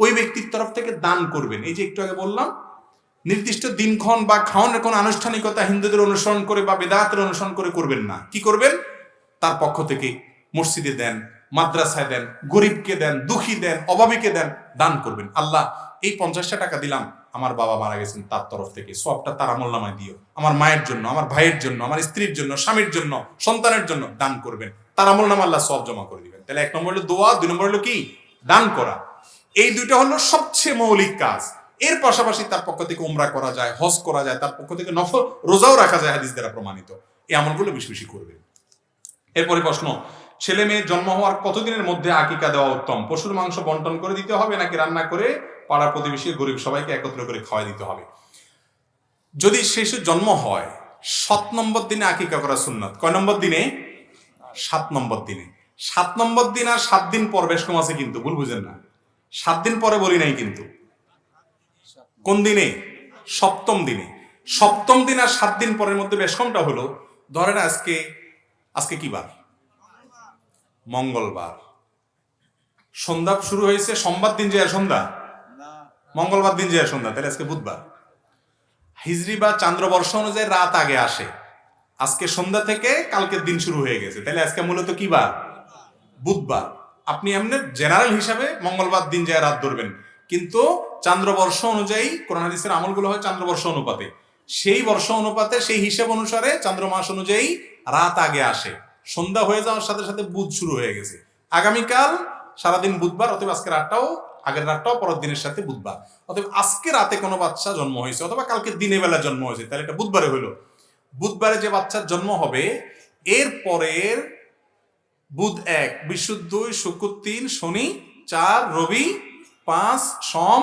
S1: ওই ব্যক্তির তরফ থেকে দান করবেন। এই যে একটু আগে বললাম, নির্দিষ্ট দিনক্ষণ বা খাওয়ানোর কোনো আনুষ্ঠানিকতা হিন্দুদের অনুসরণ করে বা বেদাতের অনুসরণ করে করবেন না। কি করবেন? তার পক্ষ থেকে মসজিদে দেন, মাদ্রাসায় দেন, গরিবকে দেন, দুঃখী দেন, অভাবীকে দেন, দান করবেন। আল্লাহ এই 50টা টাকা দিলাম, আমার বাবা মারা গেছেন, তার তরফ থেকে সওয়াবটা তার আমলনামায় দিও, আমার মায়ের জন্য, আমার ভাইয়ের জন্য, আমার স্ত্রীর জন্য, স্বামীর জন্য, সন্তানের জন্য দান করবেন, তার আমলনামা আল্লাহ সওয়াব জমা করে দিবেন। তাহলে 1 নম্বর হলো দোয়া, 2 নম্বর হলো কি? দান করা। এই দুইটা হলো সবচেয়ে মৌলিক কাজ। এর পাশাপাশি তার পক্ষ থেকে উমরা করা যায়, হজ করা যায়, তার পক্ষ থেকে নফল রোজাও রাখা যায়, হাদিস দ্বারা প্রমাণিত। এই আমলগুলো বেশি বেশি করবেন। এরপরে প্রশ্ন, ছেলে মেয়ে জন্ম হওয়ার কতদিনের মধ্যে আকিকা দেওয়া উত্তম? পশুর মাংস বন্টন করে দিতে হবে নাকি রান্না করে পাড়া প্রতিবেশী গরিব সবাইকে একত্র করে খাওয়াই দিতে হবে? যদি শিশু জন্ম হয় 7 নম্বর দিনে আকিকা করা সুন্নাত। কয় নম্বর দিনে? 7 নম্বর দিনে। 7 নম্বর দিন আর 7 দিন পর বেশ কম আছে কিন্তু, ভুল বুঝেন না। 7 দিন পরে বলি নাই কিন্তু। কোন দিনে? 7ম দিনে। 7ম দিন আর 7 দিন পরের মধ্যে বেশ কমটা হলো, ধরেন আজকে কি বার? মঙ্গলবার। সন্ধ্যা শুরু হয়েছে সোমবার দিন যে সন্ধ্যা, মঙ্গলবার দিন যে সন্ধ্যা, তাহলে আজকে বুধবার। হিজরি বা চান্দ্রবর্ষ অনুযায়ী রাত আগে আসে, আজকে সন্ধ্যা থেকে কালকের দিন শুরু হয়ে গেছে, তাহলে আজকে মূলত কি বার? বুধবার। আপনি এমনি জেনারেল হিসাবে মঙ্গলবার দিন যে রাত ধরবেন, কিন্তু চান্দ্রবর্ষ অনুযায়ী কোরআন হাদিসের আমলগুলো হয় চান্দ্রবর্ষ অনুপাতে, সেই বর্ষ অনুপাতে, সেই হিসাব অনুসারে চান্দ্রমাস অনুযায়ী রাত আগে আসে। সন্ধ্যা হয়ে যাওয়ার সাথে সাথে বুধ শুরু হয়ে গেছে, আগামীকাল সারাদিন বুধবার, অথবা আজকে রাতটাও, আগের রাতটাও পরের দিনের সাথে বুধবার। অথবা আজকে রাতে কোনো বাচ্চা জন্ম হয়েছে অথবা কালকে দিনের বেলা জন্ম হয়েছে, তাহলে এটা বুধবারে হইলো। বুধবারে যে বাচ্চার জন্ম হবে, এর পরের বুধ 1, বৃহস্পতি 2, শুক্র 3, শনি 4, রবি 5, সোম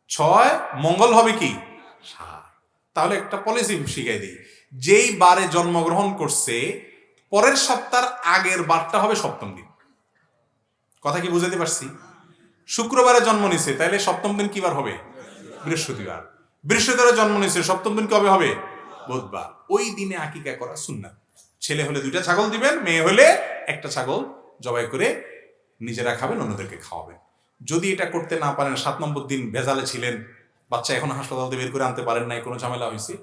S1: 6, মঙ্গল হবে কি 7। তাহলে একটা পলিসি শিখাই দিই, যেই বারে জন্মগ্রহণ করছে পরের সপ্তাহের আগের বারটা হবে সপ্তম দিন। কথা কি বুঝাতে পারছি? শুক্রবারে জন্ম নিছে, তাইলে সপ্তম দিন কি বার হবে? বৃহস্পতিবার। বৃহস্পতিবারে জন্ম নিছে, সপ্তম দিন কবে হবে? বুধবার। ওই দিনে আকিকা করা সুন্নাত। ছেলে হলে 2টা ছাগল দিবেন, মেয়ে হলে 1টা ছাগল জবাই করে নিজেরা খাবেন, অন্যদেরকে খাওয়াবেন। যদি এটা করতে না পারেন, 7 নম্বর দিন ভেজালে ছিলেন, বাচ্চা এখন হাসপাতাল থেকে বের করে আনতে পারেন নাই, কোনো ঝামেলা হয়েছে,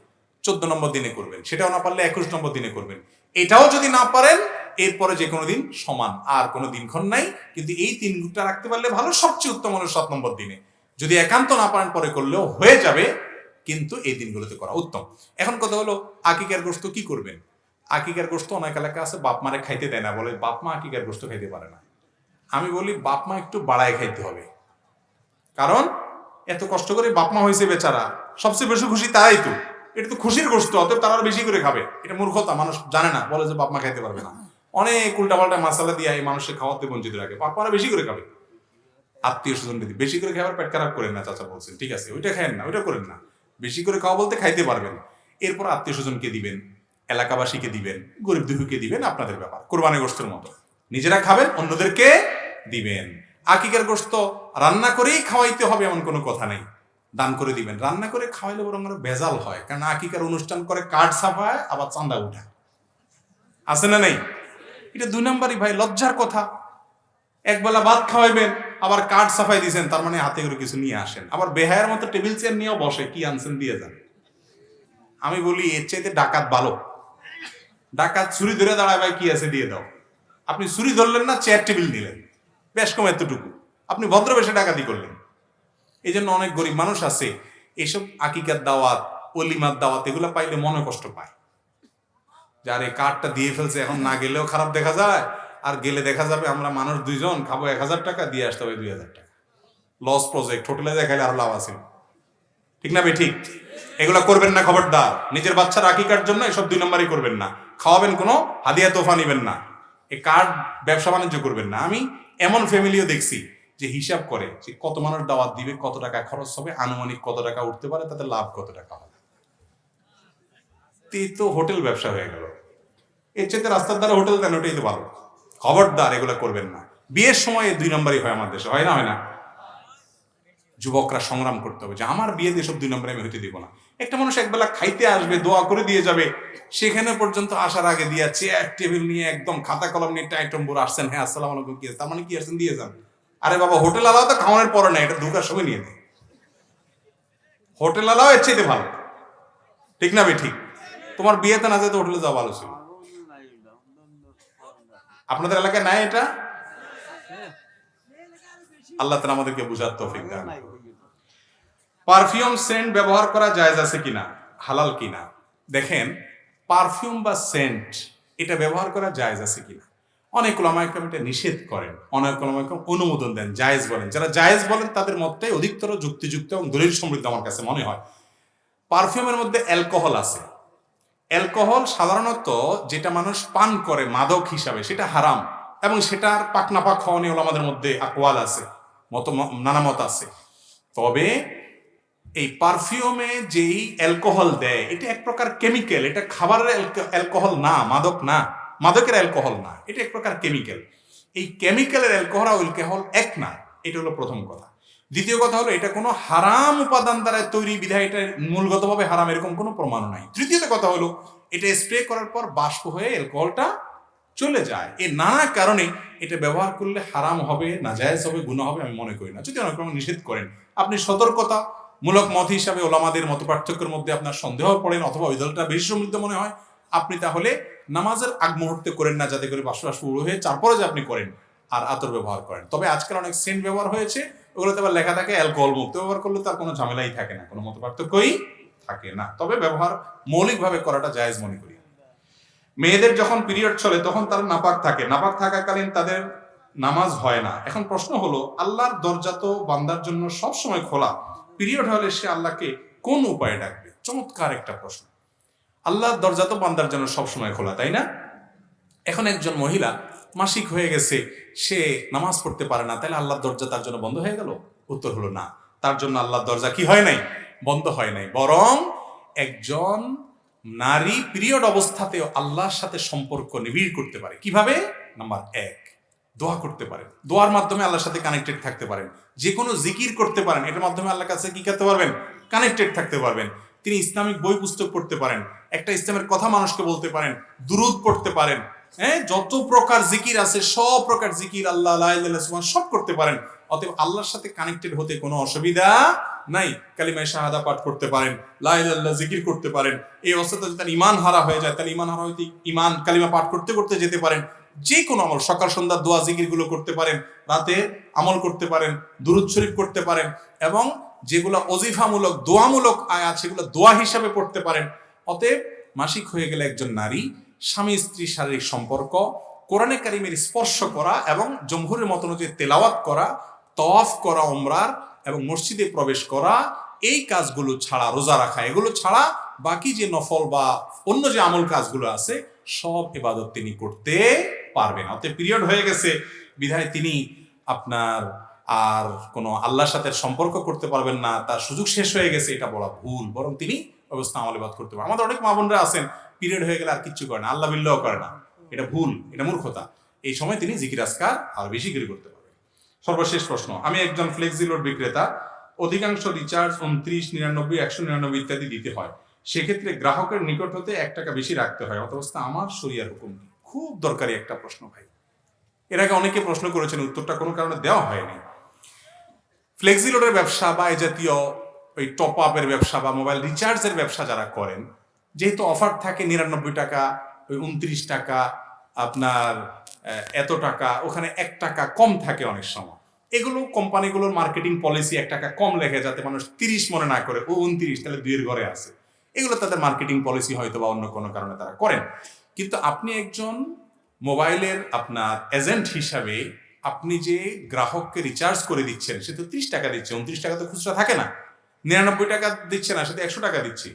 S1: 14 নম্বর দিনে করবেন। সেটাও না পারলে 21 নম্বর দিনে করবেন। এটাও যদি না পারেন, এরপরে যে কোনো দিন সমান, আর কোনো দিনক্ষণ নাই। কিন্তু এই 3টা রাখতে পারলে ভালো, সবচেয়ে উত্তম হলো 7 নম্বর দিনে। যদি একান্ত না পারেন পরে করলেও হয়ে যাবে, কিন্তু এই দিনগুলোতে করা উত্তম। এখন কথা হলো আকিকার গোশত কি করবেন? আকিকার গোশত অনেক এলাকা আছে বাপ মারে খাইতে দেয় না, বলে বাপ মা আকিকার গোশত খাইতে পারে না। আমি বলি বাপ মা একটু বাড়ায় খাইতে হবে, কারণ এত কষ্ট করে বাপ মা হয়েছে বেচারা, সবচেয়ে বেশি খুশি তারাই তো। এটা তো খুশির গোশত, অতএব তারা বেশি করে খাবে। এটা মূর্খতা, মানুষ জানে না, বলে যে বাপ মা খাইতে পারবে না। অনেক উল্টাপাল্টা মশলা দিয়ে এই মানুষকে খাওয়াতে বঞ্চিত রাখে। বাপ মারা বেশি করে খাবে, আত্মীয় স্বজন বেশি করে খাবার পেট খারাপ করেন না, চাচা বলছেন ঠিক আছে, ওইটা খায়েন না, ওইটা করেন না। বেশি করে খাওয়া বলতে খাইতে পারবেন, এরপর আত্মীয় স্বজনকে দিবেন, এলাকাবাসীকে দিবেন, গরিব দুঃখীকে দিবেন, আপনাদের ব্যাপার। কোরবানি গোশতের মতো নিজেরা খাবেন, অন্যদেরকে দিবেন। আকিকার গোশত রান্না করেই খাওয়াইতে হবে এমন কোনো কথা নেই, দান করে দিবেন। রান্না করে খাওয়াইলে বরং আরো ভেজাল হয়, কারণ আকিকার অনুষ্ঠান করে কার্ড ছাপায়, আবার চাঁদা উঠায়, আছে না নেই? এটা 2 নম্বরই ভাই, লজ্জার কথা। একবেলা ভাত খাওয়াইবেন, আবার কার্ড সাফাই দিয়েছেন, তার মানে হাতে করে কিছু নিয়ে আসেন, আবার বেহায়ের মতো টেবিল চেয়ার নিয়েও বসে, কি আনছেন দিয়ে যান। আমি বলি এর চাইতে ডাকাত ভালো। ডাকাত ছুরি ধরে দাঁড়ায়, ভাই কি আছে দিয়ে দাও। আপনি ছুরি ধরলেন না, চেয়ার টেবিল নিলেন, বেশ কম এতটুকু, আপনি ভদ্রবেশে ডাকাতি করলেন। এই জন্য অনেক গরিব মানুষ আছে এইসব আকিকার দাওয়াত, অলিমার দাওয়াত এগুলো পাইলে মনে কষ্ট পায়, যার এই কার্ডটা দিয়ে ফেলছে, এখন না গেলেও খারাপ দেখা যায়, আর গেলে দেখা যাবে আমরা মানুষ 2 জন খাবো 1000 টাকা, দিয়ে আসতে হবে 2000 টাকা। লস প্রজেক্ট, হোটেলে দেখাইলে আরো লাভ আছে, ঠিক না ভাই? ঠিক। এগুলা করবেন না, খবরদার। নিজের বাচ্চার আকিকার জন্য এসব 2 নম্বরই করবেন না। খাওয়াবেন, কোনো হাদিয়া তোফা নিবেন না, এই কার্ড ব্যবসা বাণিজ্য করবেন না। আমি এমন ফ্যামিলিও দেখছি যে হিসাব করে যে কত মানুষ দাওয়াত দিবে, কত টাকা খরচ হবে, আনুমানিক কত টাকা উঠতে পারে, তাতে লাভ কত টাকা হবে। তো হোটেল ব্যবসা হয়ে গেল। এর চাইতে রাস্তার দ্বারা হোটেল দেন, ওটাই তো ভালো। খবরদার এগুলা করবেন না। বিয়ের সময় 2 নম্বরই হয় আমার দেশে, হয় না? হয় না? যুবকরা সংগ্রাম করতে হবে যে আমার বিয়েতে এসব 2 নম্বরে আমি হইতে দিব না। একটা মানুষ একবেলা খাইতে আসবে, দোয়া করে দিয়ে যাবে, সেখানে পর্যন্ত আসার আগে দিয়া চেয়ার টেবিল নিয়ে একদম খাতা কলম নিয়ে টাইটম্বর আসছেন, হ্যাঁ আসসালামু আলাইকুম, কি আছে, তার মানে কি আসছেন, দিয়ে যান। আরে বাবা, হোটেল আলাও তো খাওয়ানোর পরে না, এটা ঢুকার সময় নিয়ে নেয়। হোটেল আলাও এর চাইতে ভালো, ঠিক না ভাই? ঠিক। তোমার বিয়েতে না যেতে হোটেলে যাওয়া ভালো ছিল। আপনাদের এলাকায় নাই এটা? আল্লাহ তাআলা আমাদেরকে বুঝার তৌফিক দান। পারফিউম সেন্ট ব্যবহার করা জায়েজ আছে কিনা, হালাল কিনা? দেখেন, পারফিউম বা সেন্ট এটা ব্যবহার করা জায়েজ আছে কিনা, অনেক উলামায়ে কেরাম এটা নিষেধ করেন, অনেক উলামায়ে কেরাম অনুমোদন দেন, জায়েজ বলেন। যারা জায়েজ বলেন তাদের মতটাই অধিকতর যুক্তিযুক্ত এবং দলিল সমৃদ্ধ আমার কাছে মনে হয়। পারফিউমের মধ্যে অ্যালকোহল আছে। অ্যালকোহল সাধারণত যেটা মানুষ পান করে মাদক হিসাবে, সেটা হারাম, এবং সেটার পাকনাপাক হওয়া নিয়ে ওলামাদের মধ্যে আকওয়াল আছে, নানা মত আছে। তবে এই পারফিউমে যেই অ্যালকোহল দেয়, এটা এক প্রকার কেমিক্যাল, এটা খাবারের অ্যালকোহল না, মাদক না, মাদকের অ্যালকোহল না, এটা এক প্রকার কেমিক্যাল। এই কেমিক্যালের অ্যালকোহল আর অ্যালকোহল এক না, এটা হলো প্রথম কথা। দ্বিতীয় কথা হলো এটা কোনো হারাম উপাদান দ্বারা তৈরি, বিধায় এটা মূলগতভাবে হারাম এরকম কোনো প্রমাণ নাই। তৃতীয়ত কথা হলো এটা স্প্রে করার পর বাষ্প হয়ে অ্যালকোহলটা চলে যায়। এর নানা কারণে এটা ব্যবহার করলে হারাম হবে, নাজায়েজ হবে, গুনাহ হবে আমি মনে করি না, যদি অনেক রকম নিষেধ করেন। আপনি সতর্কতা মূলক মত হিসাবে ওলামাদের মত পার্থক্যের মধ্যে আপনার সন্দেহ পড়েন, অথবা ওই দলটা বেশি সমৃদ্ধ মনে হয়, আপনি তাহলে নামাজের আগ মুহূর্তে করেন না, যাতে করে বাষ্প বাষ্প উড়ো হয়ে তারপরে যে আপনি করেন, আর আতর ব্যবহার করেন। তবে আজকাল অনেক সেন্ট ব্যবহার হয়েছে, ওগুলোতে আবার লেখা থাকে অ্যালকোহল মুক্ত, ব্যবহার করলে তার কোনো ঝামেলাই থাকে না, কোনো মত পার্থক্যই থাকে না। তবে ব্যবহার মৌলিকভাবে করাটা জায়েজ মনে করি। মেয়েদের যখন পিরিয়ড চলে তখন তারা নাপাক থাকে, নাপাক থাকাকালীন তাদের নামাজ হয় না। এখন প্রশ্ন হলো, আল্লাহর দরজা তো বান্দার জন্য সব সময় খোলা, পিরিয়ড হলে সে আল্লাহকে কোন উপায়ে ডাকবে? চমৎকার একটা প্রশ্ন। আল্লাহর দরজা তো বান্দার জন্য সব সময় খোলা, তাই না? এখন একজন মহিলা মাসিক হয়ে গেছে, সে নামাজ পড়তে পারে না, তাহলে আল্লাহর দরজা তার জন্য বন্ধ হয়ে গেল? উত্তর হলো না, তার জন্য আল্লাহর দরজা কি হয় নাই? বন্ধ হয় নাই। বরং একজন নারী পিরিয়ড অবস্থাতেও আল্লাহর সাথে সম্পর্ক নিবিড় করতে পারে। কিভাবে? নাম্বার 1, দোয়া করতে পারেন, দোয়ার মাধ্যমে আল্লাহর সাথে কানেক্টেড থাকতে পারেন। যে কোনো জিকির করতে পারেন, এটার মাধ্যমে আল্লাহর কাছে কি করতে পারবেন? কানেক্টেড থাকতে পারবেন। তিনি ইসলামিক বই পুস্তক পড়তে পারেন, একটা ইসলামের কথা মানুষকে বলতে পারেন, দুরুদ পড়তে পারেন, হ্যাঁ, যত প্রকার জিকির আছে সব প্রকার জিকির, আল্লাহ লা ইলাহা ইল্লাল্লাহ সুবহান সব করতে পারেন। অতএব আল্লাহর সাথে কানেক্টেড হতে কোনো অসুবিধা নাই। কালিমায়ে শাহাদা পাঠ করতে পারেন, লা ইলাহা ইল্লাল্লাহ জিকির করতে পারেন। এই অবস্থাতে যদি তার ঈমান হারা হয়ে যায়, তাহলে ঈমান হারা হইতে ঈমান কালিমা পাঠ করতে করতে যেতে পারেন। যে কোনো আমল, সকাল সন্ধ্যা দোয়া জিকিরগুলো করতে পারেন, রাতে আমল করতে পারেন, দুরূদ শরীফ করতে পারেন, এবং যেগুলো ওজিফামূলক দোয়ামূলক আয়াত সেগুলো দোয়া হিসাবে পড়তে পারেন। অতএব মাসিক হয়ে গেলে একজন নারী স্বামী স্ত্রী শারীরিক সম্পর্ক, কোরআনে কারিমের স্পর্শ করা এবং জমহুরের মত অনুযায়ী তেলাওয়াত করা, তওয়াফ করা উমরার, এবং মসজিদে প্রবেশ করা, এই কাজগুলো ছাড়া, রোজা রাখা, এগুলো ছাড়া বাকি যে নফল বা অন্য যে আমল কাজগুলো আছে সব ইবাদত তিনি করতে পারবেন। অতএব পিরিয়ড হয়ে গেছে বিধায় তিনি আপনার আর কোনো আল্লাহর সাথে সম্পর্ক করতে পারবেন না, তার সুযোগ শেষ হয়ে গেছে, এটা বলা ভুল। বরং তিনি অবস্থা আমল ইবাদত করতে পারেন। আমাদের অনেক মা বোনরা আছেন পিরিয়ড হয়ে গেলে আর কিচ্ছু করে না, আল্লাহ বিল্লাহ করে না, এটা ভুল, এটা মূর্খতা। এই সময় তিনি জিকির আজকার আর বেশি করে করতে পারবেন। সর্বশেষ প্রশ্ন, আমি একজন ফ্লেক্সিলোড বিক্রেতা, অধিকাংশ রিচার্জ 29, 99, 199 ইত্যাদি দিতে হয়। সেক্ষেত্রে গ্রাহকের নিকট হতে 1 টাকা বেশি রাখতে হয়। অবস্থা আমার শরিয়ার হুকুম কি? খুব দরকারি একটা প্রশ্ন ভাই। এর আগে অনেকে প্রশ্ন করেছেন, উত্তরটা কোনো কারণে দেওয়া হয়নি। ফ্লেক্সিলোডের ব্যবসা বা এই জাতীয় ওই টপ আপের ব্যবসা বা মোবাইল রিচার্জের ব্যবসা যারা করেন, যেহেতু অফার থাকে 99 টাকা, ওই 29 টাকা, আপনার এত টাকা, ওখানে 1 টাকা কম থাকে অনেক সময়। এগুলো কোম্পানিগুলোর মার্কেটিং পলিসি, 1 টাকা কম লেখে যাতে মানুষ 30 মনে না করে, ও 29 তাহলে 2 ঘরে আছে। এগুলো তাদের মার্কেটিং পলিসি, হয়তো বা অন্য কোনো কারণে তারা করেন। কিন্তু আপনি একজন মোবাইলের আপনার এজেন্ট হিসাবে আপনি যে গ্রাহককে রিচার্জ করে দিচ্ছেন, সে তো 30 টাকা দিচ্ছে, 29 টাকা তো খুচরা থাকে না, 99 টাকা দিচ্ছে না, সাথে 100 টাকা দিচ্ছি।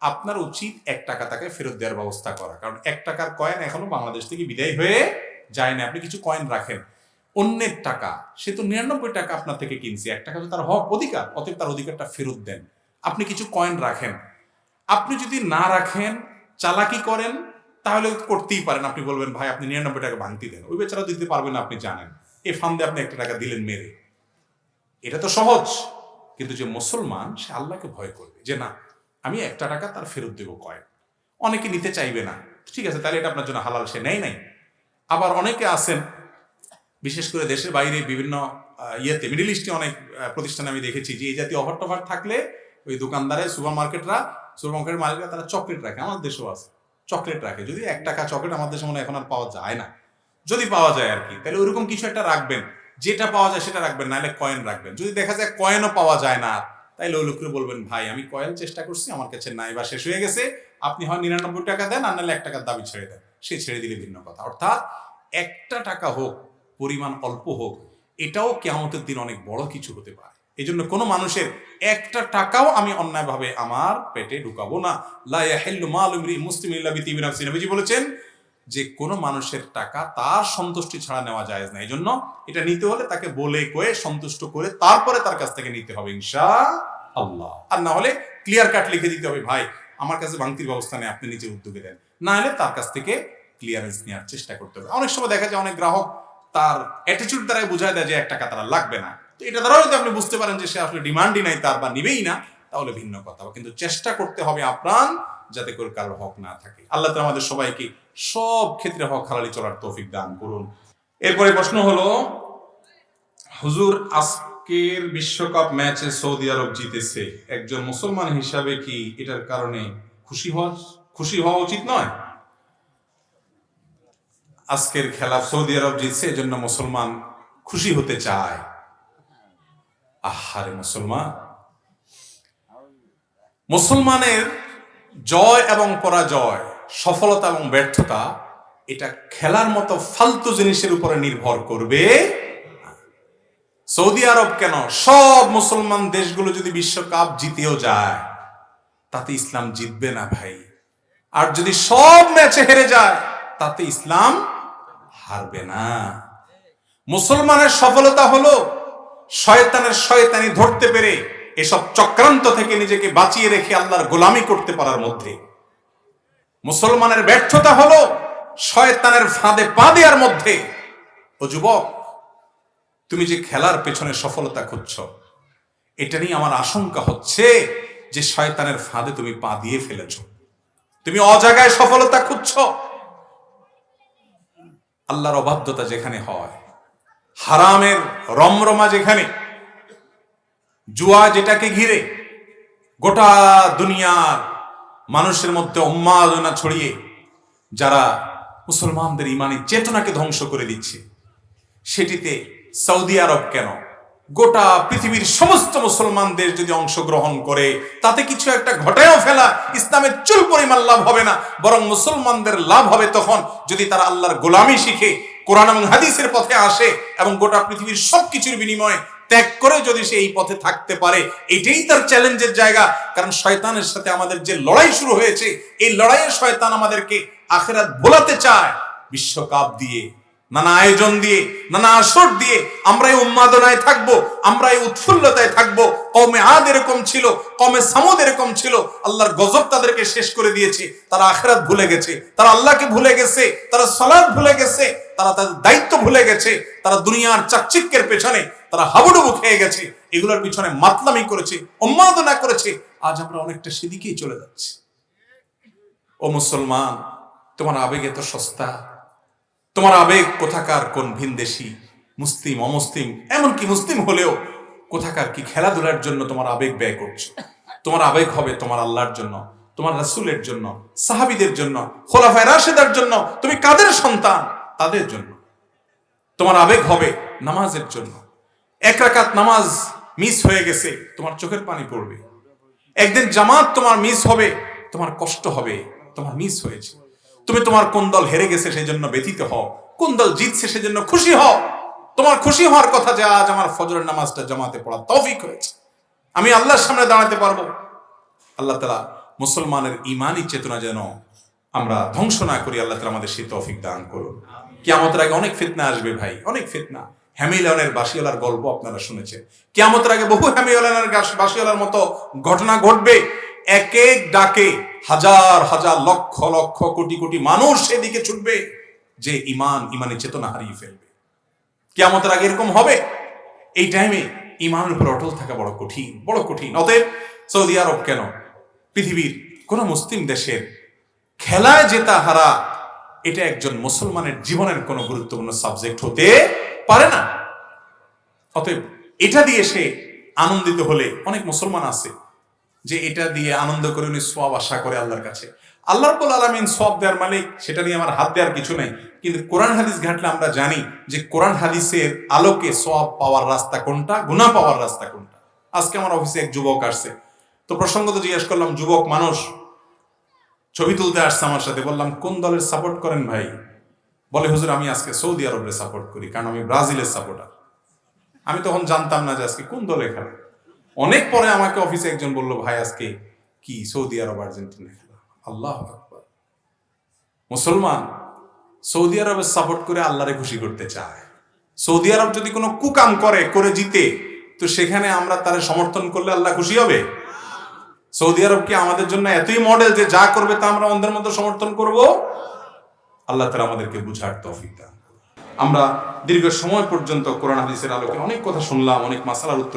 S1: আপনার উচিত 1 টাকা তাকে ফেরত দেওয়ার ব্যবস্থা করা, কারণ 1 টাকার কয়েন এখনো বাংলাদেশ থেকে বিদায় হয়ে যায় না। আপনি কিছু কয়েন রাখেন, অন্যের টাকা, সে তো 99 টাকা আপনার থেকে কিনছে, 1 টাকা তো তার হক, অধিকার, অতএব তার অধিকারটা ফেরত দেন। আপনি কিছু কয়েন রাখেন। আপনি যদি না রাখেন, চালাকি করেন, তাহলে করতেই পারেন, আপনি বলবেন ভাই আপনি 99 টাকা ভাঙতি দেন, ওই বেচারা দিতে পারবেন না, আপনি জানেন, এই ফান্দে আপনি 1 টাকা দিলেন মেরে। এটা তো সহজ। কিন্তু যে মুসলমান, সে আল্লাহকে ভয় করবে যে না, আমি 1 টাকা তার ফেরত দেবো কয়েন। অনেকে নিতে চাইবে না, ঠিক আছে, তাহলে এটা আপনার জন্য হালাল, সে নেয় নাই। আবার অনেকে আছেন, বিশেষ করে দেশের বাইরে বিভিন্ন ইয়েতে, মিডল ইস্টে অনেক প্রতিষ্ঠানে আমি দেখেছি যে এই জাতীয় অফার টফার থাকলে ওই দোকানদারে, সুপার মার্কেটের মালিকরা তারা চকলেট রাখে। আমার দেশেও আছে, চকলেট রাখে। যদি 1 টাকা চকলেট আমাদের দেশে মনে এখন আর পাওয়া যায় না, যদি পাওয়া যায় আর কি, তাহলে ওইরকম কিছু একটা রাখবেন, যেটা পাওয়া যায় সেটা রাখবেন, নাহলে কয়েন রাখবেন। যদি দেখা যায় কয়েনও পাওয়া যায় না, তাইলে ওই লোককে বলবেন ভাই আমি কয়েন চেষ্টা করছি, আমার কাছে নাই বা শেষ হয়ে গেছে, আপনি হয় 99 টাকা দেন, আর নাহলে 1 টাকার দাবি ছেড়ে দেন। সে ছেড়ে দিলে ভিন্ন কথা। অর্থাৎ 1 টাকা হোক, পরিমাণ অল্প হোক, এটাও কিয়ামতের দিন অনেক বড় কিছু হতে পারে। এই জন্য কোনো মানুষের 1 টাকাও আমি অন্যায়ভাবে আমার পেটে ঢুকাবো না। লা ইয়াহিল্লু মালু ইমরিইন মুসলিমিন ইল্লা বিতিবি নাফসিহি, নবীজি বলেছেন যে কোনো মানুষের টাকা তার সন্তুষ্টি ছাড়া নেওয়া জায়েজ না। এই জন্য এটা নিতে হলে তাকে বলে কয়ে সন্তুষ্ট করে তারপরে তার কাছ থেকে নিতে হবে ইনশাআল্লাহ। আর না হলে ক্লিয়ার কাট লিখে দিতে হবে ভাই আমার কাছে ভাঙতির ব্যবস্থা নেই, আপনি নিজে উদ্যোগে দেন। না হলে তার কাছ থেকে ক্লিয়ারেন্স নেওয়ার চেষ্টা করতে হবে। অনেক সময় দেখা যায় অনেক গ্রাহক তার অ্যাটিটিউড দ্বারাই বোঝায় দেয় যে 1 টাকা তারা লাগবে না। তো এটা দ্বারাও যদি আপনি বুঝতে পারেন যে সে আসলে ডিমান্ডই নাই তার, বা নিবেই না, তাহলে ভিন্ন কথা। কিন্তু চেষ্টা করতে হবে আপ্রাণ, যাতে করে কারোর হক না থাকে। আল্লাহ তাআলা আমাদের সবাইকে সব ক্ষেত্রে হক হালালি চলার তৌফিক দান করুন। এরপরে প্রশ্ন হলো, হুজুর আজকের বিশ্বকাপ ম্যাচে সৌদি আরব জিতেছে, একজন মুসলমান হিসাবে কি এটার কারণে খুশি হওয়া উচিত নয়? আজকের খেলা সৌদি আরব জিতছে, এজন্য মুসলমান খুশি হতে চায়। আহারে মুসলমানের জয় এবং পরাজয়, সফলতা এবং ব্যর্থতা, এটা খেলার মতো ফালতু জিনিসের উপরে নির্ভর করবে। সৌদি আরব কেন, সব মুসলমান দেশগুলো যদি বিশ্বকাপ জিতেও যায়, তাতে ইসলাম জিতবে না ভাই। আর যদি সব ম্যাচে হেরে যায়, তাতে ইসলাম হারবে না। মুসলমানের সফলতা হলো শয়তানের শয়তানি ধরতে পেরে এসব চক্রান্ত থেকে নিজেকে বাঁচিয়ে রেখে আল্লাহর গোলামি করতে পারার মধ্যে। মুসলমানের ব্যর্থতা হলো শয়তানের ফাঁদে পা দেওয়ার মধ্যে। ও যুবক, তুমি যে খেলার পেছনে সফলতা খুঁজছো, এটা নিয়ে আমার আশঙ্কা হচ্ছে যে শয়তানের ফাঁদে তুমি পা দিয়ে ফেলেছো। তুমি অজাগায় সফলতা খুঁজছো। আল্লাহর অবাধ্যতা যেখানে হয়, হারামের রমরমা যেখানে, জুয়া যেটাকে ঘিরে গোটা দুনিয়ার মানুষের মধ্যে উন্মাদনা ছড়িয়ে যারা মুসলমানদের ইমানি চেতনাকে ধ্বংস করে দিচ্ছে, সেটিতে সৌদি আরব কেন, গোটা পৃথিবীর সমস্ত মুসলমান দেশ যদি অংশগ্রহণ করে তাতে কিছু একটা ঘটায়ও ফেলা ইসলামের চুল পরিমাণ লাভ হবে না, বরং মুসলমানদের লাভ হবে তখন যদি তারা আল্লাহর গোলামি শিখে কোরআন এবং হাদিসের পথে আসে এবং গোটা পৃথিবীর সবকিছুর বিনিময়ে ত্যাগ করে যদি সে এই পথে থাকতে পারে। এটাই তার চ্যালেঞ্জের জায়গা। কারণ শয়তানের সাথে আমাদের যে লড়াই শুরু হয়েছে, এই লড়াইয়ে শয়তান আমাদেরকে আখিরাত ভোলাতে চায়। বিশ্বকাপ দিয়ে, নানা আয়োজন দিয়ে, নানা আসর দিয়ে আমরা এই উন্মাদনায় থাকবো, আমরা এই উৎফুল্লতায় থাকবো। কওমে আদ এরকম ছিল, কওমে সামুদ এরকম ছিল। আল্লাহর গজব তাদেরকে শেষ করে দিয়েছে। তারা আখিরাত ভুলে গেছে, তারা আল্লাহকে ভুলে গেছে, তারা সালাত ভুলে গেছে, তারা তাদের দায়িত্ব ভুলে গেছে, তারা দুনিয়ার চাকচিক্যের পেছনে তারা হাবুডুবু খেয়ে গেছে, এগুলোর পিছনে মাতলামি করেছে, উন্মাদনা করেছে। আজ আমরা অনেকটা সেদিকেই চলে যাচ্ছি। ও মুসলমান, তোমার আবেগ এত সস্তা? তোমার আবেগ কোথাকার কোন ভিনদেশি, মুসলিম অমুসলিম, এমনকি মুসলিম হলেও কোথাকার কি খেলাধুলার জন্য তোমার আবেগ ব্যয় করছো? তোমার আবেগ হবে তোমার আল্লাহর জন্য, তোমার রাসূলের জন্য, সাহাবীদের জন্য, খোলাফায়ে রাশেদার জন্য। তুমি কাদের সন্তান? তাদের জন্য। তোমার আবেগ হবে নামাজের জন্য। এক রাকাত নামাজ মিস হয়ে গেছে, তোমার চোখের পানি পড়বে। একদিন জামাত তোমার মিস হবে, তোমার কষ্ট হবে, তোমার মিস হয়েছে। তুমি তোমার কোন দল হেরে গেছে সেই জন্য ব্যথিত হও, কোন দল জিতছে সেজন্য খুশি হও। তোমার খুশি হওয়ার কথা যে আজ আমার ফজরের নামাজটা জামাতে পড়া তৌফিক হয়েছে, আমি আল্লাহর সামনে দাঁড়াতে পারবো। আল্লাহ তাআলা মুসলমানের ঈমানি চেতনা যেন আমরা ধ্বংস না করি, আল্লাহ তাআলা আমাদের সেই তৌফিক দান করুন। কিয়ামতের আগে অনেক ফিতনা আসবে ভাই, অনেক ফিতনা। হ্যামিলনের বাসিওয়ালার গল্প আপনারা শুনেছেন। কিয়ামতের আগে বহু হ্যামিলনের বাসিওয়ালার মতো ঘটনা ঘটবে। এক এক ডাকে হাজার হাজার লক্ষ লক্ষ কোটি কোটি মানুষ সেদিকে ছুটবে যে ইমানি চেতনা হারিয়ে ফেলবে। কিয়ামতের আগে এরকম হবে। এই টাইমে ইমানের উপর অটল থাকা বড় কঠিন, বড় কঠিন। অতএব সৌদি আরব কেন, পৃথিবীর কোন মুসলিম দেশের খেলায় জেতা হারা এটা একজন মুসলমানের জীবনের কোনো গুরুত্বপূর্ণ সাবজেক্ট হতে পারে না। অতএব এটা দিয়ে সে আনন্দিত হলে, অনেক মুসলমান আছে যে এটা দিয়ে আনন্দ করে উনি সওয়াব আশা করে আল্লাহর কাছে। আল্লাহ রাব্বুল আলামিন সওয়াব দেওয়ার মালিক, সেটা নিয়ে আমার হাত দেওয়ার কিছু নাই। কিন্তু কোরআন হাদিস ঘাটলে আমরা জানি যে কোরআন হাদিসের আলোকে সওয়াব পাওয়ার রাস্তা কোনটা, গুনাহ পাওয়ার রাস্তা কোনটা। আজকে আমার অফিসে এক যুবক আসছে, তো প্রসঙ্গত জিজ্ঞেস করলাম, যুবক মানুষ ছবি তুলতে আসছে আমার সাথে। বললাম কোন দলের সাপোর্ট করেন ভাই? বলে হুজুর আমি আজকে সৌদি আরবের সাপোর্ট করি, কারণ আমি ব্রাজিলের সাপোর্টার। আমি তখন জানতাম না যে আজকে কোন দলে খেলে। অনেক পরে আমাকে অফিসে একজন বলল, ভাই আজকে কি সৌদি আরব আর্জেন্টিনা খেলা। আল্লাহু আকবার। মুসলমান সৌদি আরবের সাপোর্ট করে আল্লাহরে খুশি করতে চায়। সৌদি আরব যদি কোনো কুকাম করে জিতে, তো সেখানে আমরা তারে সমর্থন করলে আল্লাহ খুশি হবে? সৌদি আরব কি আমাদের জন্য এতই মডেল যে যা করবে তা আমরা অন্ধের মতো সমর্থন করব? আল্লাহ তাআলা আমাদেরকে বুঝার তৌফিক দান করুন। আমরা দীর্ঘ সময় পর্যন্ত কোরআন হাদিসের আলোকে অনেক কথা শুনলাম, অনেক মাসালার উত্তর